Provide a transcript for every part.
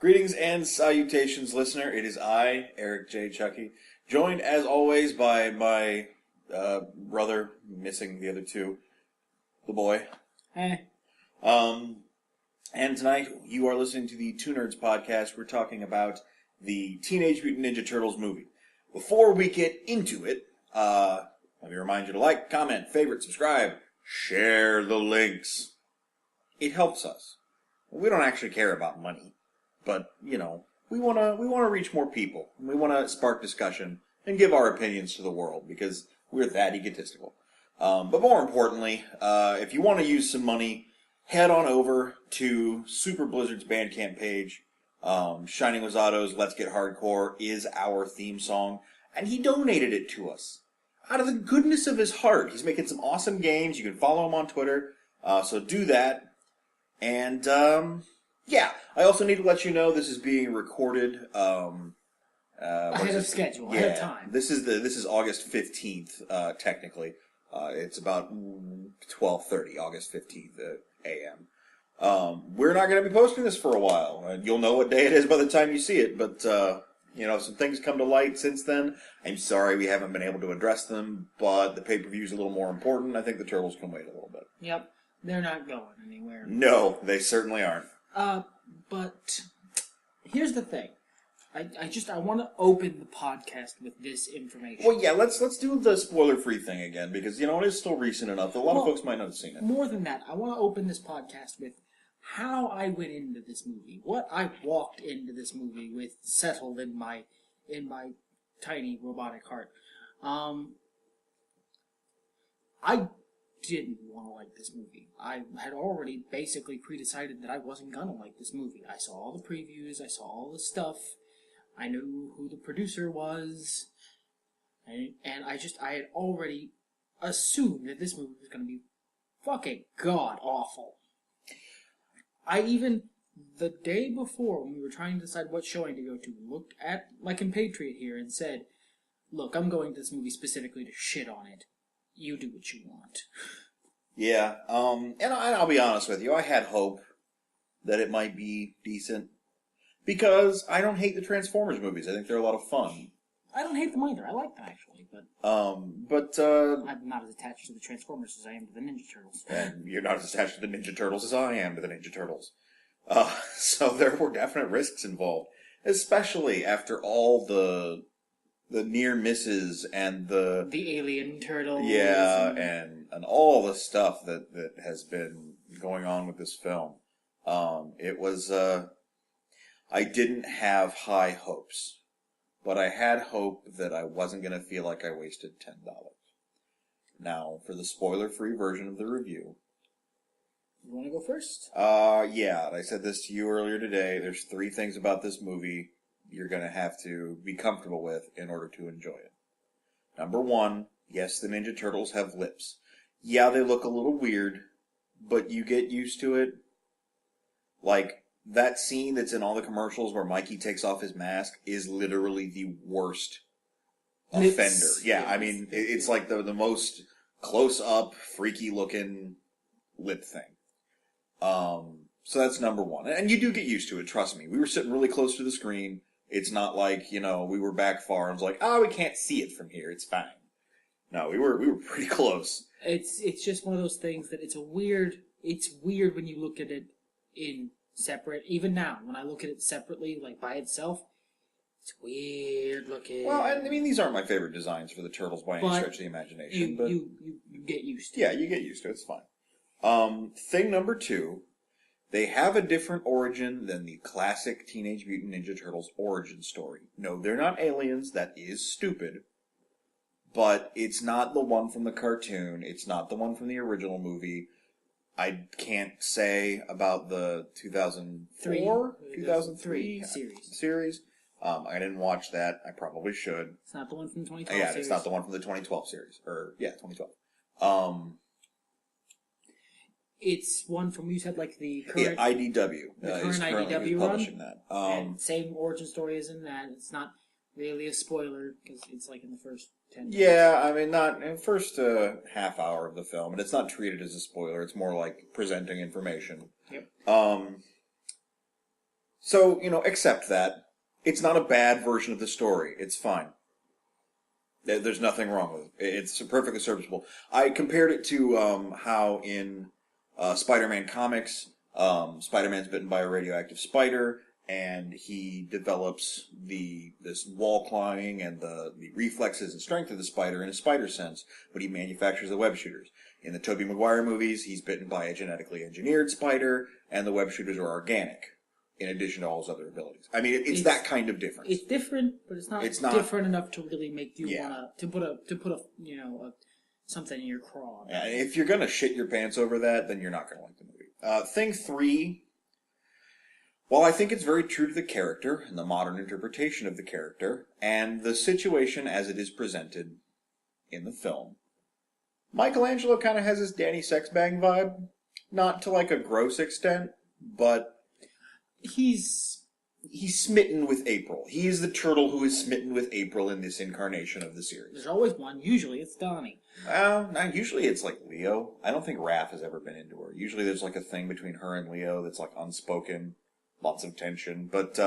Greetings and salutations, listener. It is I, Eric J. Chucci, joined as always by my brother, missing the other two, the boy. Hey. And tonight you are listening to the Two Nerds podcast. We're talking about the Teenage Mutant Ninja Turtles movie. Before we get into it, let me remind you to like, comment, favorite, subscribe, share the links. It helps us. We don't actually care about money. But, you know, we want to reach more people. We want to spark discussion and give our opinions to the world because we're that egotistical. But more importantly, if you want to use some money, head on over to Super Blizzard's Bandcamp page. Shining Wazato's Let's Get Hardcore is our theme song, and he donated it to us. Out of the goodness of his heart. He's making some awesome games. You can follow him on Twitter, so do that. And, yeah, I also need to let you know this is being recorded ahead of schedule, ahead of time. This is August 15th, technically. It's about 12:30, August 15th a.m. We're not going to be posting this for a while. You'll know what day it is by the time you see it, but you know, some things come to light since then. I'm sorry we haven't been able to address them, but the pay-per-view is a little more important. I think the Turtles can wait a little bit. Yep, they're not going anywhere. No, they certainly aren't. But here's the thing. I want to open the podcast with this information. Well, yeah, let's do the spoiler-free thing again, because, you know, it is still recent enough that a lot of folks might not have seen it. More than that, I want to open this podcast with how I went into this movie. What I walked into this movie with settled in my tiny robotic heart. I didn't want to like this movie. I had already basically pre-decided that I wasn't gonna like this movie. I saw all the previews, I saw all the stuff, I knew who the producer was, and I had already assumed that this movie was gonna be fucking god-awful. I even, the day before, when we were trying to decide what showing to go to, looked at my compatriot here and said, look, I'm going to this movie specifically to shit on it. You do what you want. Yeah, and I'll be honest with you, I had hope that it might be decent. Because I don't hate the Transformers movies. I think they're a lot of fun. I don't hate them either. I like them, actually. But I'm not as attached to the Transformers as I am to the Ninja Turtles. And you're not as attached to the Ninja Turtles as I am to the Ninja Turtles. So there were definite risks involved. Especially after all the near misses and the alien turtles. Yeah, and all the stuff that has been going on with this film. It was, I didn't have high hopes, but I had hope that I wasn't going to feel like I wasted $10. Now, for the spoiler-free version of the review. You want to go first? Yeah, I said this to you earlier today. There's 3 things about this movie you're going to have to be comfortable with in order to enjoy it. Number 1, yes, the Ninja Turtles have lips. Yeah, they look a little weird, but you get used to it. Like, that scene that's in all the commercials where Mikey takes off his mask is literally the worst offender. Yeah, I mean, it's like the most close-up, freaky-looking lip thing. So that's number 1. And you do get used to it, trust me. We were sitting really close to the screen. It's not like, you know, we were back far and was like, we can't see it from here. It's fine. No, we were pretty close. It's just one of those things that it's weird when you look at it in separate. Even now, when I look at it separately, like by itself, it's weird looking. Well, I mean, these aren't my favorite designs for the Turtles by any stretch of the imagination. But you get used to it. Yeah, you get used to it. It's fine. Thing number 2. They have a different origin than the classic Teenage Mutant Ninja Turtles origin story. No, they're not aliens. That is stupid. But it's not the one from the cartoon. It's not the one from the original movie. I can't say about the 2003 series. I didn't watch that. I probably should. It's not the one from the 2012 series. Yeah, it's not the one from the 2012 series. 2012. It's one from, you said, like the current... Yeah, IDW. The current IDW publishing run. That. And same origin story as in that. It's not really a spoiler, because it's like in the first 10 minutes. Yeah, I mean, not in the first half hour of the film, and it's not treated as a spoiler. It's more like presenting information. Yep. So, accept that. It's not a bad version of the story. It's fine. There's nothing wrong with it. It's perfectly serviceable. I compared it to how in Spider-Man comics, Spider-Man's bitten by a radioactive spider, and he develops this wall climbing and the reflexes and strength of the spider in a spider sense, but he manufactures the web shooters. In the Tobey Maguire movies, he's bitten by a genetically engineered spider, and the web shooters are organic, in addition to all his other abilities. I mean, it's that kind of difference. It's different, but it's not different enough to really make you wanna to put a something in your craw. Yeah, if you're gonna shit your pants over that, then you're not gonna like the movie. Thing 3. While I think it's very true to the character and the modern interpretation of the character and the situation as it is presented in the film, Michelangelo kind of has this Danny Sexbang vibe. Not to like a gross extent, but he's smitten with April. He is the turtle who is smitten with April in this incarnation of the series. There's always one. Usually it's Donnie. Well, usually it's like Leo. I don't think Raph has ever been into her. Usually there's like a thing between her and Leo that's like unspoken. Lots of tension. But,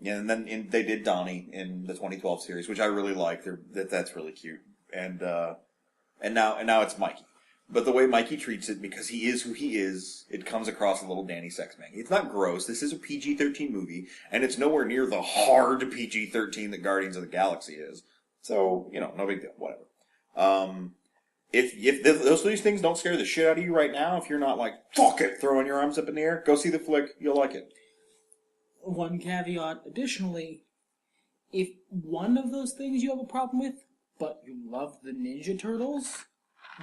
and then they did Donnie in the 2012 series, which I really like. That's really cute. And now it's Mikey. But the way Mikey treats it, because he is who he is, it comes across a little Danny Sexbang. It's not gross. This is a PG-13 movie, and it's nowhere near the hard PG-13 that Guardians of the Galaxy is. So, no big deal. Whatever. If those things don't scare the shit out of you right now, if you're not like, fuck it, throwing your arms up in the air, go see the flick. You'll like it. One caveat, additionally, if one of those things you have a problem with, but you love the Ninja Turtles,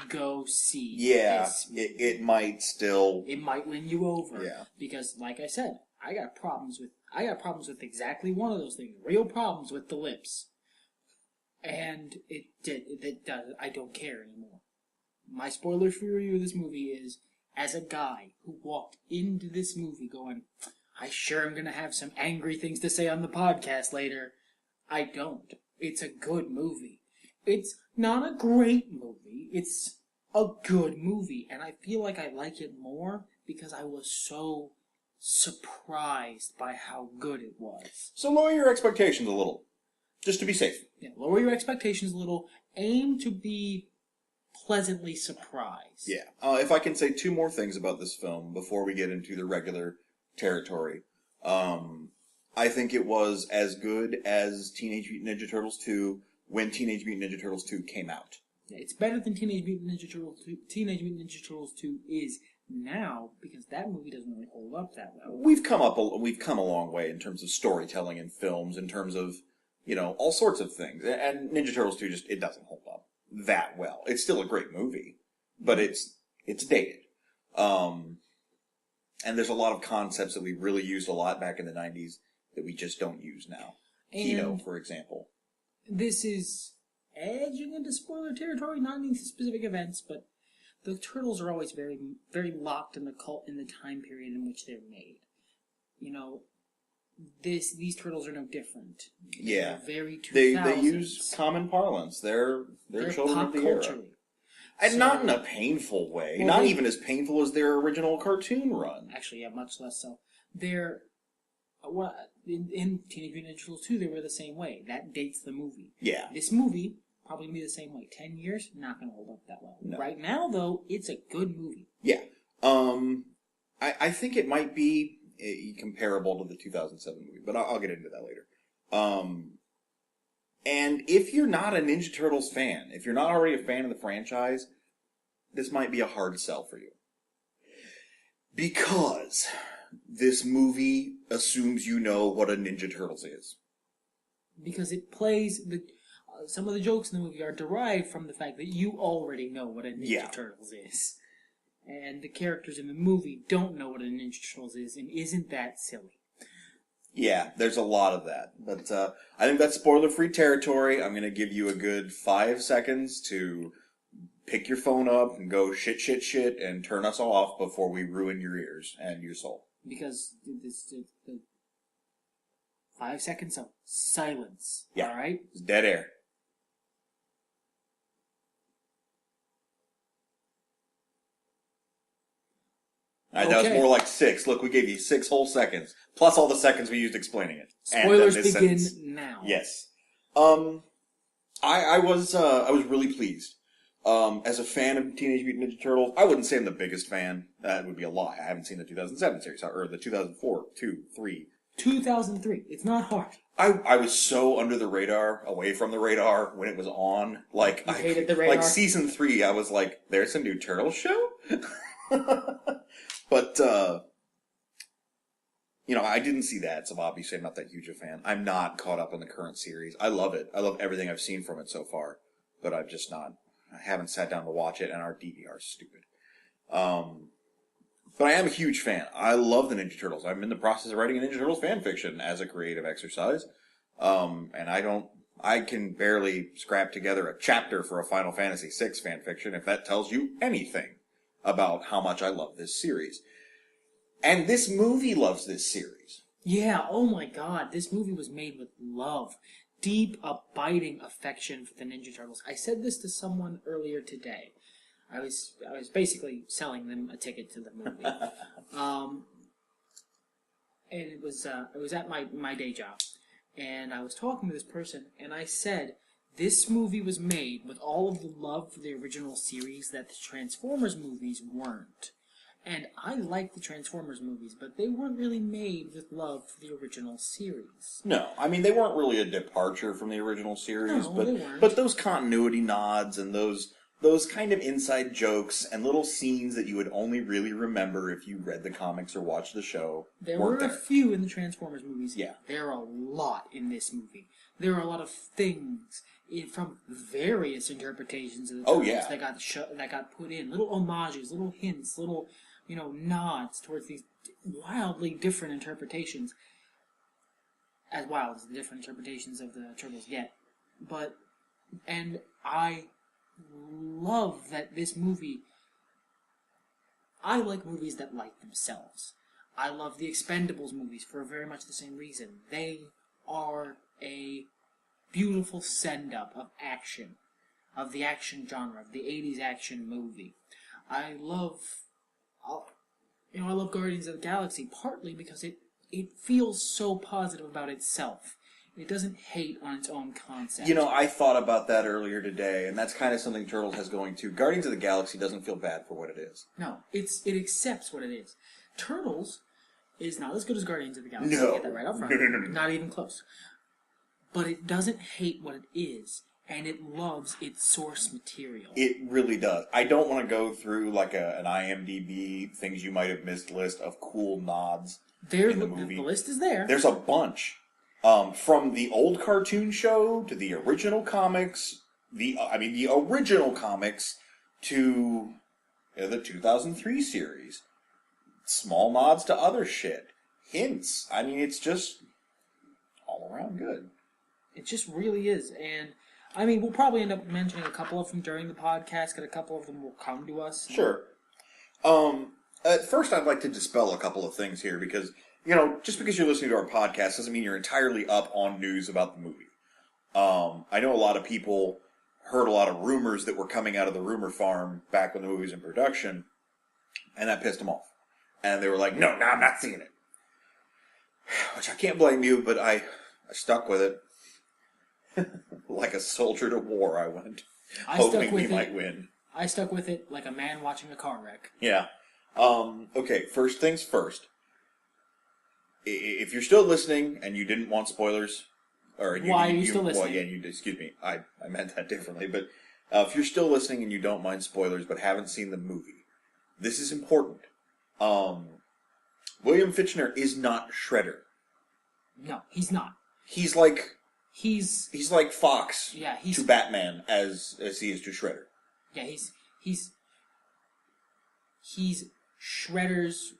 go see this. It might still... It might win you over. Yeah. Because, like I said, I got problems with exactly one of those things. Real problems with the lips. And I don't care anymore. My spoiler for review of this movie is, as a guy who walked into this movie going, I sure am going to have some angry things to say on the podcast later, I don't. It's a good movie. It's not a great movie. It's a good movie. And I feel like I like it more because I was so surprised by how good it was. So lower your expectations a little. Just to be safe. Yeah, lower your expectations a little. Aim to be pleasantly surprised. Yeah. If I can say 2 more things about this film before we get into the regular territory. I think it was as good as Teenage Mutant Ninja Turtles 2 when Teenage Mutant Ninja Turtles 2 came out. Yeah, it's better than Teenage Mutant Ninja Turtles 2. Teenage Mutant Ninja Turtles 2 is now, because that movie doesn't really hold up that well. We've come a long way in terms of storytelling in films, in terms of, all sorts of things. And Ninja Turtles 2 it doesn't hold up that well. It's still a great movie, but it's dated. And there's a lot of concepts that we really used a lot back in the 90s that we just don't use now. Kino, for example. This is edging into spoiler territory, not into specific events, but the Turtles are always very, very locked in the time period in which they're made. These Turtles are no different. Yeah. They're very 2000s. They use common parlance. They're children of the era. And not in a painful way. Well, not even as painful as their original cartoon run. Actually, yeah, much less so. In Teenage Mutant Ninja Turtles 2, they were the same way. That dates the movie. Yeah. This movie, probably going to be the same way. 10 years, not going to hold up that well. No. Right now, though, it's a good movie. Yeah. I think it might be comparable to the 2007 movie, but I'll get into that later. And if you're not a Ninja Turtles fan, if you're not already a fan of the franchise, this might be a hard sell for you. Because this movie assumes you know what a Ninja Turtles is. Because it plays some of the jokes in the movie are derived from the fact that you already know what a Ninja Turtles is. And the characters in the movie don't know what a Ninja Turtles is, and isn't that silly? Yeah, there's a lot of that. But I think that's spoiler-free territory. I'm going to give you a good 5 seconds to pick your phone up and go shit, and turn us off before we ruin your ears and your soul. Because the 5 seconds of silence. Yeah. All right? It's dead air. All right, that was more like 6. Look, we gave you 6 whole seconds. plus all the seconds we used explaining it. Spoilers and this begin sentence. now. Yes. I was really pleased. As a fan of Teenage Mutant Ninja Turtles, I wouldn't say I'm the biggest fan. That would be a lie. I haven't seen the 2007 series, or the 2004, 2, 3. 2003. It's not hard. I was so under the radar, away from the radar when it was on. Like, You hated the radar? Like season 3, I was like, there's a new Turtle show? But, I didn't see that, so obviously I'm not that huge a fan. I'm not caught up on the current series. I love it. I love everything I've seen from it so far, but I haven't sat down to watch it, and our DVR is stupid. But I am a huge fan. I love the Ninja Turtles. I'm in the process of writing a Ninja Turtles fan fiction as a creative exercise. And I can barely scrap together a chapter for a Final Fantasy VI fan fiction if that tells you anything about how much I love this series. And this movie loves this series. Yeah, oh my god, this movie was made with love. Deep, abiding affection for the Ninja Turtles. I said this to someone earlier today. I was basically selling them a ticket to the movie. And it was at my day job. And I was talking to this person, and I said, this movie was made with all of the love for the original series that the Transformers movies weren't. And I like the Transformers movies, but they weren't really made with love for the original series. No, I mean, they weren't really a departure from the original series, No, they weren't. But those continuity nods and those kind of inside jokes and little scenes that you would only really remember if you read the comics or watched the show There were a few in the Transformers movies. Yeah. There are a lot in this movie. There are a lot of things from various interpretations of the Turtles that got put in. Little homages, little hints, little nods towards these wildly different interpretations. As wild as the different interpretations of the Turtles get. And I love that this movie... I like movies that like themselves. I love the Expendables movies for very much the same reason. They are a beautiful send-up of action, of the action genre, of the 80s action movie. I love Guardians of the Galaxy partly because it feels so positive about itself. It doesn't hate on its own concept. I thought about that earlier today, and that's kind of something Turtles has going too. Guardians of the Galaxy doesn't feel bad for what it is. No, it accepts what it is. Turtles is not as good as Guardians of the Galaxy. No. Get that right up front. No. Not even close. But it doesn't hate what it is, and it loves its source material. It really does. I don't want to go through like an IMDb things you might have missed list of cool nods in the movie. The list is there. There's a bunch. From the old cartoon show to the original comics, the original comics to the 2003 series. Small nods to other shit. Hints. I mean, it's just all around good. It just really is. And, we'll probably end up mentioning a couple of them during the podcast, because a couple of them will come to us. Sure. At first, I'd like to dispel a couple of things here, because, just because you're listening to our podcast doesn't mean you're entirely up on news about the movie. I know a lot of people heard a lot of rumors that were coming out of the rumor farm back when the movie was in production, and that pissed them off. And they were like, no, I'm not seeing it. Which I can't blame you, but I stuck with it. Like a soldier to war, I went, hoping we might win. I stuck with it like a man watching a car wreck. Yeah. Okay, first things first. If you're still listening and you didn't want spoilers, why are you still listening? Well, yeah, excuse me, I meant that differently. But if you're still listening and you don't mind spoilers but haven't seen the movie, this is important. William Fichtner is not Shredder. No, he's not. He's like Fox to Batman as he is to Shredder. Yeah, he's Shredder's...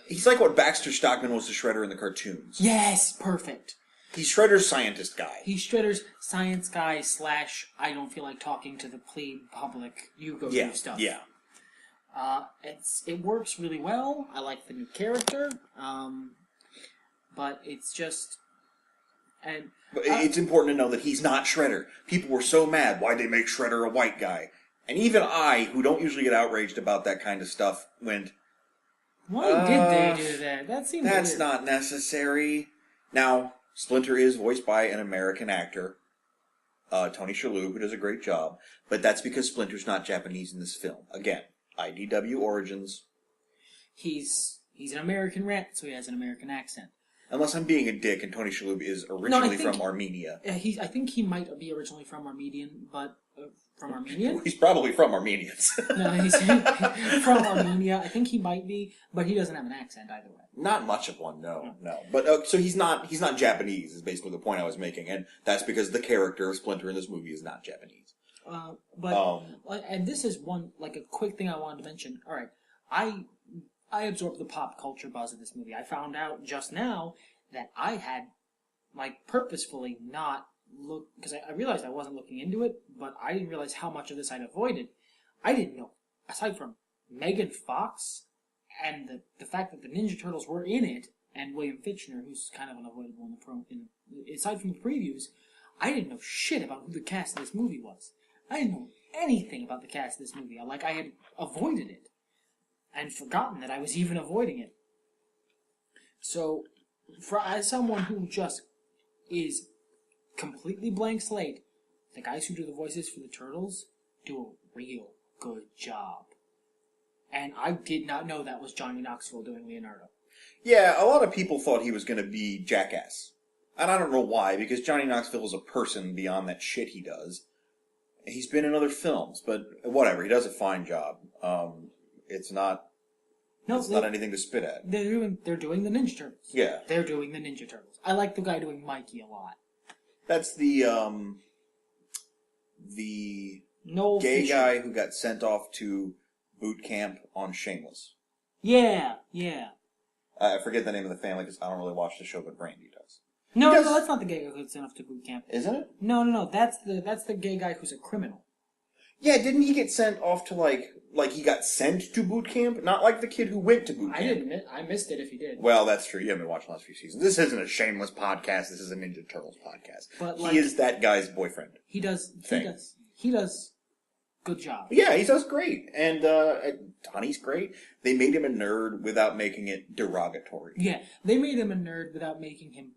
He's like what Baxter Stockman was to Shredder in the cartoons. Yes, perfect. He's Shredder's scientist guy. He's Shredder's science guy / I don't feel like talking to the plebe public. You go do stuff. Yeah. It works really well. I like the new character. But it's just... But it's important to know that he's not Shredder. People were so mad. Why'd they make Shredder a white guy? And even I, who don't usually get outraged about that kind of stuff, went, Why did they do that? That seems That's weird. not necessary. Now, Splinter is voiced by an American actor, Tony Shalhoub, who does a great job. But that's because Splinter's not Japanese in this film. Again, IDW origins. He's an American rat, so he has an American accent. Unless I'm being a dick, and Tony Shalhoub is originally from Armenia. I think he might be originally from Armenian, but from Armenian. He's probably from Armenians. No, he's from Armenia. I think he might be, but he doesn't have an accent either way. Not much of one, no. But so he's not Japanese. Is basically the point I was making, and that's because the character of Splinter in this movie is not Japanese. And this is one a quick thing I wanted to mention. All right, I absorbed the pop culture buzz of this movie. I found out just now that I had purposefully not looked, because I realized I wasn't looking into it, but I didn't realize how much of this I'd avoided. I didn't know, aside from Megan Fox and the fact that the Ninja Turtles were in it, and William Fichtner, who's kind of unavoidable aside from the previews, I didn't know shit about who the cast of this movie was. I didn't know anything about the cast of this movie. I had avoided it and forgotten that I was even avoiding it. So, as someone who just is completely blank slate, the guys who do the voices for the Turtles do a real good job. And I did not know that was Johnny Knoxville doing Leonardo. Yeah, a lot of people thought he was going to be Jackass. And I don't know why, because Johnny Knoxville is a person beyond that shit he does. He's been in other films, but whatever, he does a fine job. It's not anything to spit at. They're doing the Ninja Turtles. Yeah. They're doing the Ninja Turtles. I like the guy doing Mikey a lot. That's the Noel gay Fisher. guy who got sent off to boot camp on Shameless. Yeah. I forget the name of the family because I don't really watch the show, but Brandy does. No, that's not the gay guy who got sent off to boot camp. Isn't it? No. That's the gay guy who's a criminal. Yeah, didn't he get sent off to like he got sent to boot camp? Not like the kid who went to boot camp. I missed it if he did. Well, that's true. You haven't been watching the last few seasons. This isn't a Shameless podcast. This is a Ninja Turtles podcast. But he is that guy's boyfriend. He does good job. Yeah, he does great. And Donnie's great. They made him a nerd without making it derogatory. Yeah, they made him a nerd without making him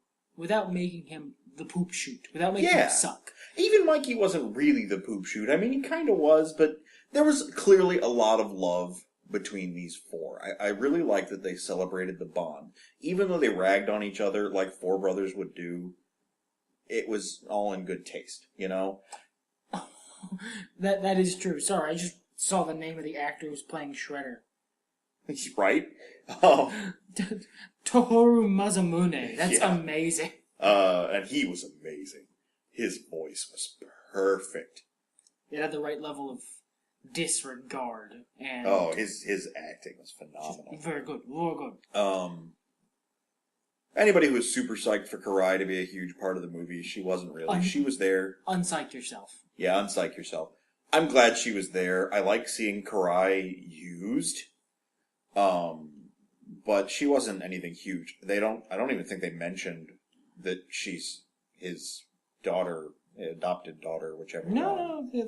the poop shoot, without making him suck. Even Mikey wasn't really the poop shoot. I mean, he kind of was, but there was clearly a lot of love between these four. I really like that they celebrated the bond. Even though they ragged on each other like four brothers would do, it was all in good taste, you know? That is true. Sorry, I just saw the name of the actor who's playing Shredder. He's right. Oh. Tohoru Mazamune. That's amazing. And he was amazing. His voice was perfect. It had the right level of disregard. And his acting was phenomenal. Very good. Very good. Anybody who was super psyched for Karai to be a huge part of the movie, she wasn't really. She was there. Unpsych yourself. Yeah, unpsych yourself. I'm glad she was there. I like seeing Karai used. But she wasn't anything huge. I don't even think they mentioned that she's his daughter, adopted daughter, whichever. No, they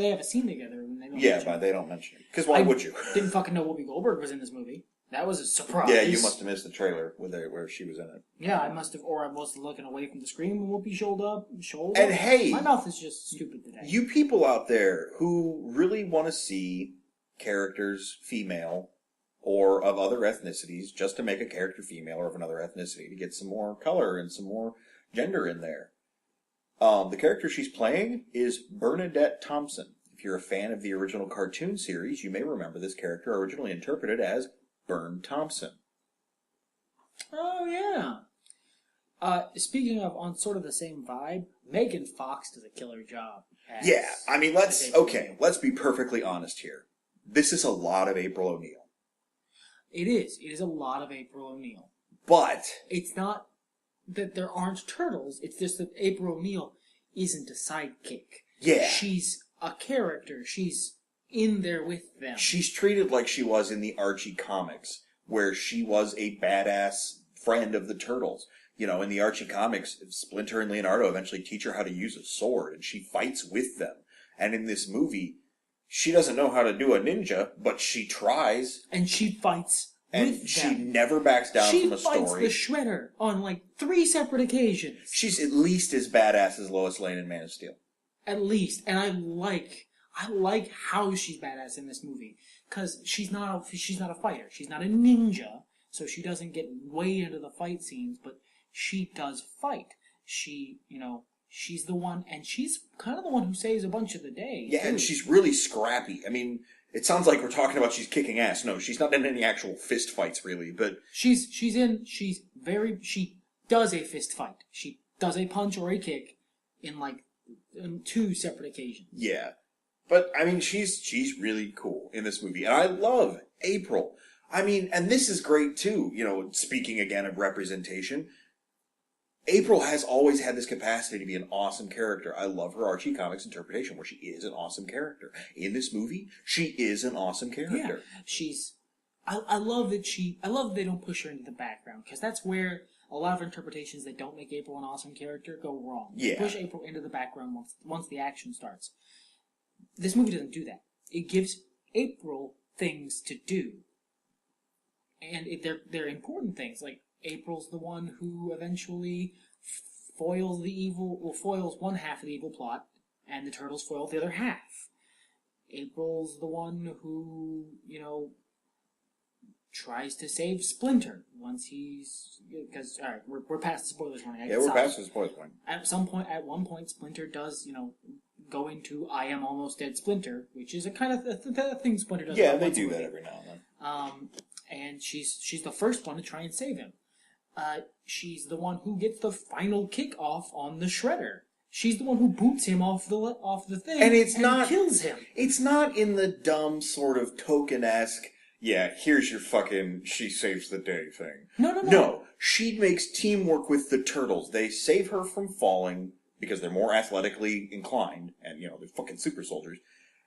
have a scene together. And but they don't mention it. Because why would you? Didn't fucking know Whoopi Goldberg was in this movie. That was a surprise. Yeah, you must have missed the trailer where she was in it. Yeah, I must have, or I was looking away from the screen when Whoopi showed up. And hey, my mouth is just stupid today. You people out there who really want to see characters female or of other ethnicities, just to make a character female or of another ethnicity to get some more color and some more gender in there. The character she's playing is Bernadette Thompson. If you're a fan of the original cartoon series, you may remember this character originally interpreted as Bern Thompson. Oh, yeah. Speaking of on sort of the same vibe, Megan Fox does a killer job. Yeah, I mean, let's be perfectly honest here. This is a lot of April O'Neil. It is. It is a lot of April O'Neil. But it's not that there aren't turtles. It's just that April O'Neil isn't a sidekick. Yeah. She's a character. She's in there with them. She's treated like she was in the Archie comics, where she was a badass friend of the Turtles. You know, in the Archie comics, Splinter and Leonardo eventually teach her how to use a sword, and she fights with them. And in this movie, she doesn't know how to do a ninja, but she tries. And she fights And she never backs down from a story. She fights the Shredder on like 3 separate occasions. She's at least as badass as Lois Lane in Man of Steel. At least. And I like how she's badass in this movie. Because she's not a fighter. She's not a ninja. So she doesn't get way into the fight scenes, but she does fight. She's the one, and she's kind of the one who saves a bunch of the day. Yeah, and she's really scrappy. I mean, it sounds like we're talking about she's kicking ass. No, she's not in any actual fist fights, really, but... She does a fist fight. She does a punch or a kick in 2 separate occasions. Yeah. But, I mean, she's really cool in this movie. And I love April. I mean, and this is great, too. Speaking again of representation, April has always had this capacity to be an awesome character. I love her Archie Comics interpretation, where she is an awesome character. In this movie, she is an awesome character. Yeah, I love that they don't push her into the background, because that's where a lot of interpretations that don't make April an awesome character go wrong. Yeah. They push April into the background once the action starts. This movie doesn't do that. It gives April things to do. And they're important things. Like, April's the one who eventually foils one half of the evil plot, and the Turtles foil the other half. April's the one who, tries to save Splinter once he's... Because, alright, we're past the spoilers warning. Yeah, we're past the spoilers warning. At one point, Splinter does, go into I am almost dead Splinter, which is a kind of a thing Splinter does. Yeah, they do that every now and then. And she's the first one to try and save him. She's the one who gets the final kick off on the Shredder. She's the one who boots him off the thing and kills him. It's not in the dumb sort of token-esque, yeah, here's your fucking she saves the day thing. No. No, she makes teamwork with the Turtles. They save her from falling because they're more athletically inclined, and, they're fucking super soldiers.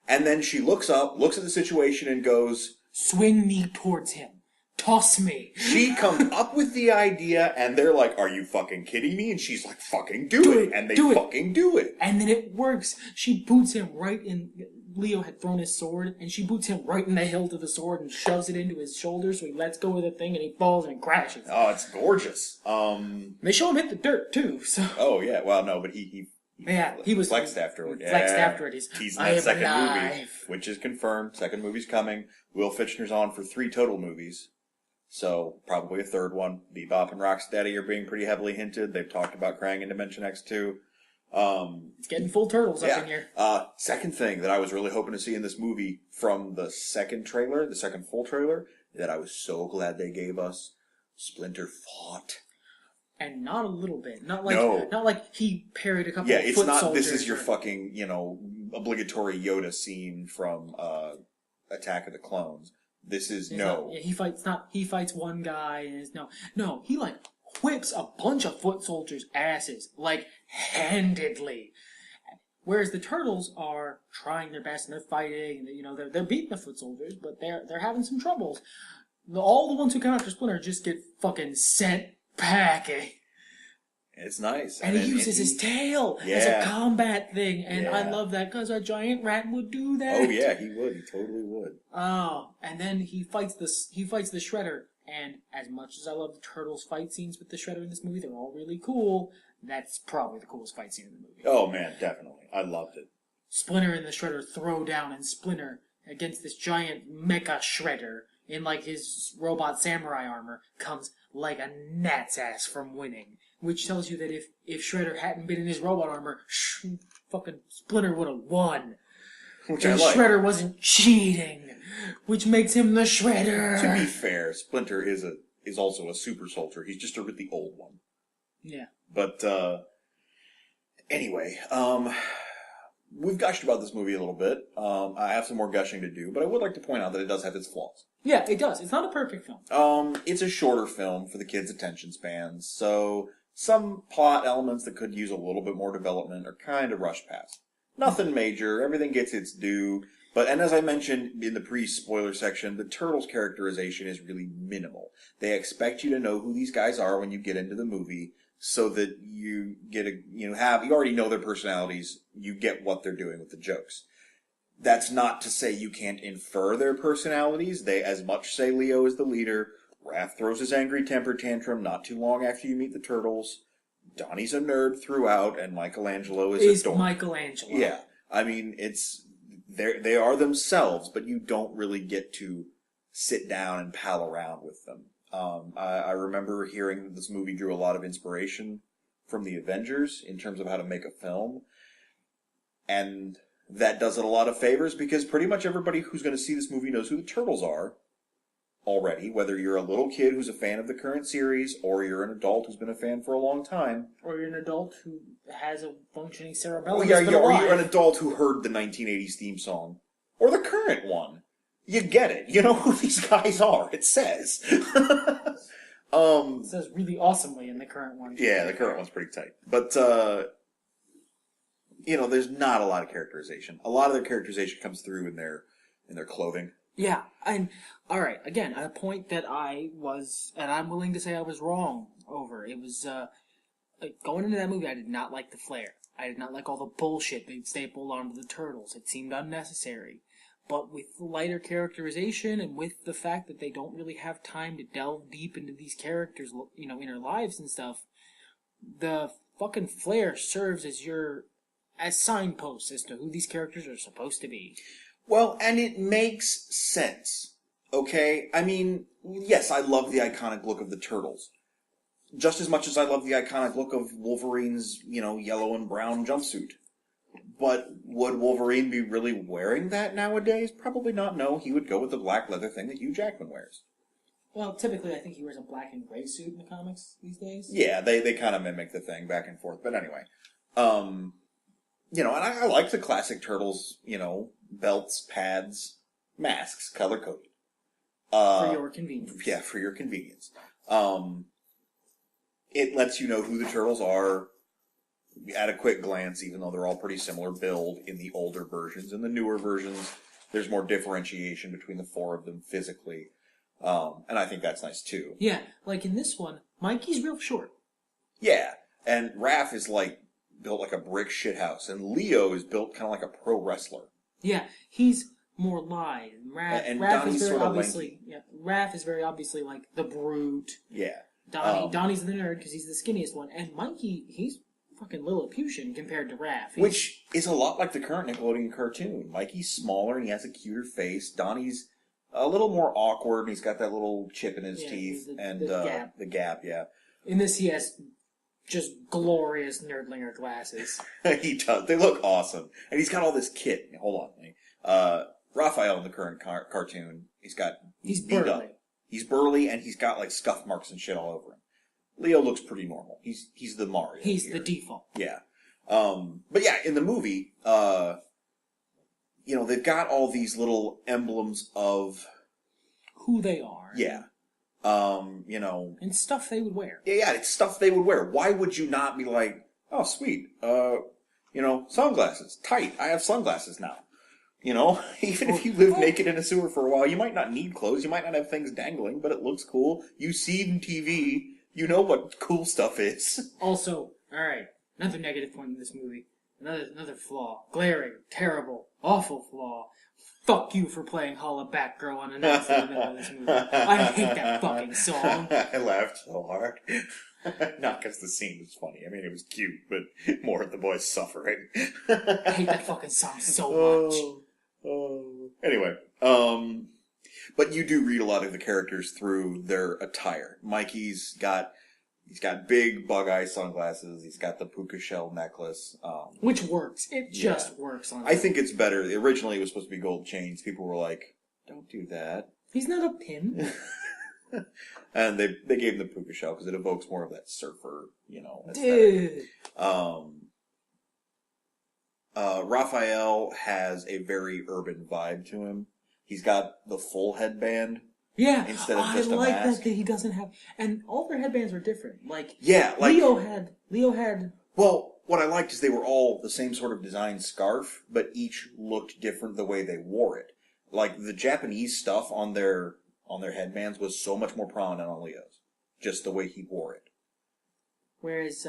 And then she looks up, looks at the situation, and goes... Swing me towards him. Toss me. She comes up with the idea, and they're like, are you fucking kidding me? And she's like, fucking do it. And they fucking do it. And then it works. She boots him right in... Leo had thrown his sword, and she boots him right in the hilt of the sword and shoves it into his shoulder, so he lets go of the thing, and he falls and crashes. Oh, it's gorgeous. They show him hit the dirt, too, so... Oh, yeah. Well, no, but he was flexed afterward. Flexed afterward. He's teasing that second movie, which is confirmed. Second movie's coming. Will Fitchner's on for 3 total movies. So, probably a third one. Bebop and Rocksteady are being pretty heavily hinted. They've talked about Krang in Dimension X too. It's getting full Turtles up in here. Second thing that I was really hoping to see in this movie from the second full trailer, that I was so glad they gave us, Splinter fought. And not a little bit. Not like he parried a couple of foot soldiers. Yeah, it's not, this is your fucking, obligatory Yoda scene from Attack of the Clones. This is he fights one guy and he whips a bunch of foot soldiers' asses, handedly. Whereas the Turtles are trying their best and they're fighting and they're beating the foot soldiers, but they're having some troubles. All the ones who come after Splinter just get fucking sent packing. It's nice. And he uses his tail as a combat thing. And I love that because a giant rat would do that. Oh, yeah, he would. He totally would. Oh, and then he fights the Shredder. And as much as I love the Turtles fight scenes with the Shredder in this movie, they're all really cool. That's probably the coolest fight scene in the movie. Oh, man, definitely. I loved it. Splinter and the Shredder throw down, and Splinter, against this giant mecha Shredder, in his robot samurai armor, comes like a gnat's ass from winning. Which tells you that if Shredder hadn't been in his robot armor, fucking Splinter would have won. Which and I like. Shredder wasn't cheating, which makes him the Shredder. To be fair, Splinter is also a super soldier. He's just a really old one. Yeah. But anyway, we've gushed about this movie a little bit. I have some more gushing to do, but I would like to point out that it does have its flaws. Yeah, it does. It's not a perfect film. It's a shorter film for the kids' attention spans, so some plot elements that could use a little bit more development are kind of rushed past. Nothing major. Everything gets its due. And as I mentioned in the pre-spoiler section, the Turtles' characterization is really minimal. They expect you to know who these guys are when you get into the movie, so that you get you already know their personalities. You get what they're doing with the jokes. That's not to say you can't infer their personalities. They as much say Leo is the leader. Raph throws his angry temper tantrum not too long after you meet the Turtles. Donnie's a nerd throughout, and Michelangelo is a dork. Michelangelo. Yeah. I mean, they are themselves, but you don't really get to sit down and pal around with them. I remember hearing that this movie drew a lot of inspiration from the Avengers in terms of how to make a film. And that does it a lot of favors because pretty much everybody who's going to see this movie knows who the Turtles are already, whether you're a little kid who's a fan of the current series or you're an adult who's been a fan for a long time. Or you're an adult who has a functioning cerebellum. Or you're an adult who heard the 1980s theme song. Or the current one. You get it. You know who these guys are. It says. It says really awesomely in the current one. Yeah, the current one's pretty tight. But, there's not a lot of characterization. A lot of their characterization comes through in their clothing. Yeah, and alright, again, a point that I'm willing to say I was wrong over. It was, going into that movie, I did not like the flair. I did not like all the bullshit they'd stapled onto the Turtles. It seemed unnecessary. But with the lighter characterization and with the fact that they don't really have time to delve deep into these characters, inner lives and stuff, the fucking flair serves as signposts as to who these characters are supposed to be. Well, and it makes sense, okay? I mean, yes, I love the iconic look of the Turtles. Just as much as I love the iconic look of Wolverine's, yellow and brown jumpsuit. But would Wolverine be really wearing that nowadays? Probably not, no. He would go with the black leather thing that Hugh Jackman wears. Well, typically I think he wears a black and gray suit in the comics these days. Yeah, they kind of mimic the thing back and forth. But anyway. And I like the classic Turtles, belts, pads, masks, color-coded. For your convenience. Yeah, for your convenience. It lets you know who the Turtles are at a quick glance, even though they're all pretty similar build in the older versions. In the newer versions, there's more differentiation between the four of them physically. And I think that's nice, too. Yeah, like in this one, Mikey's real short. Yeah, and Raph is, built like a brick shithouse, and Leo is built kind of like a pro wrestler. Yeah, he's more lithe. Raph is very obviously lanky. Yeah, Raph is very obviously like the brute. Yeah. Donnie's the nerd because he's the skinniest one, and Mikey, he's fucking Lilliputian compared to Raph. Which is a lot like the current Nickelodeon cartoon. Mikey's smaller and he has a cuter face. Donnie's a little more awkward and he's got that little chip in his teeth the gap. Yeah. In this, he has just glorious nerdlinger glasses. He does. They look awesome, and he's got all this kit. Hold on, Raphael in the current cartoon, he's beat up. He's burly, and he's got scuff marks and shit all over him. Leo looks pretty normal. He's the Mario. He's the default. Yeah. But yeah, in the movie, they've got all these little emblems of who they are. Yeah. And stuff they would wear. Yeah, it's stuff they would wear. Why would you not be like, oh, sweet, sunglasses. Tight. I have sunglasses now. Even if you live naked in a sewer for a while, you might not need clothes. You might not have things dangling, but it looks cool. You see in TV. You know what cool stuff is. Also, alright, another negative point in this movie. Another flaw. Glaring, terrible, awful flaw. Fuck you for playing Holla Back Girl unannounced in the middle of this movie. I hate that fucking song. I laughed so hard. Not because the scene was funny. I mean, it was cute, but more of the boys suffering. I hate that fucking song so much. Anyway, but you do read a lot of the characters through their attire. Mikey's got big bug-eye sunglasses. He's got the puka shell necklace. Which works. It just works on I think it's better. Originally, it was supposed to be gold chains. People were like, don't do that. He's not a pin. And they gave him the puka shell because it evokes more of that surfer, aesthetic. Raphael has a very urban vibe to him. He's got the full headband. Yeah, instead of just a like mask. that he doesn't have, and all their headbands were different. Leo had. Well, what I liked is they were all the same sort of design scarf, but each looked different the way they wore it. Like the Japanese stuff on their headbands was so much more prominent on Leo's, just the way he wore it. Whereas,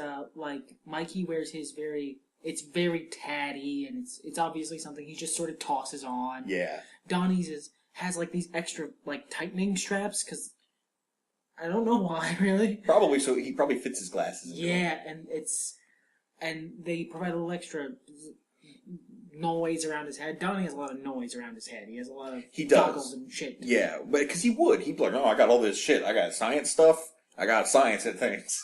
Mikey wears his very It's very tatty, and it's obviously something he just sort of tosses on. Yeah. Donnie's has like these extra like tightening straps because I don't know why really. Probably so he probably fits his glasses. Yeah, and they provide a little extra noise around his head. Donnie has a lot of noise around his head. He has a lot of goggles and shit. Yeah, but because he'd be like, oh, I got all this shit. I got science stuff. I got science at things.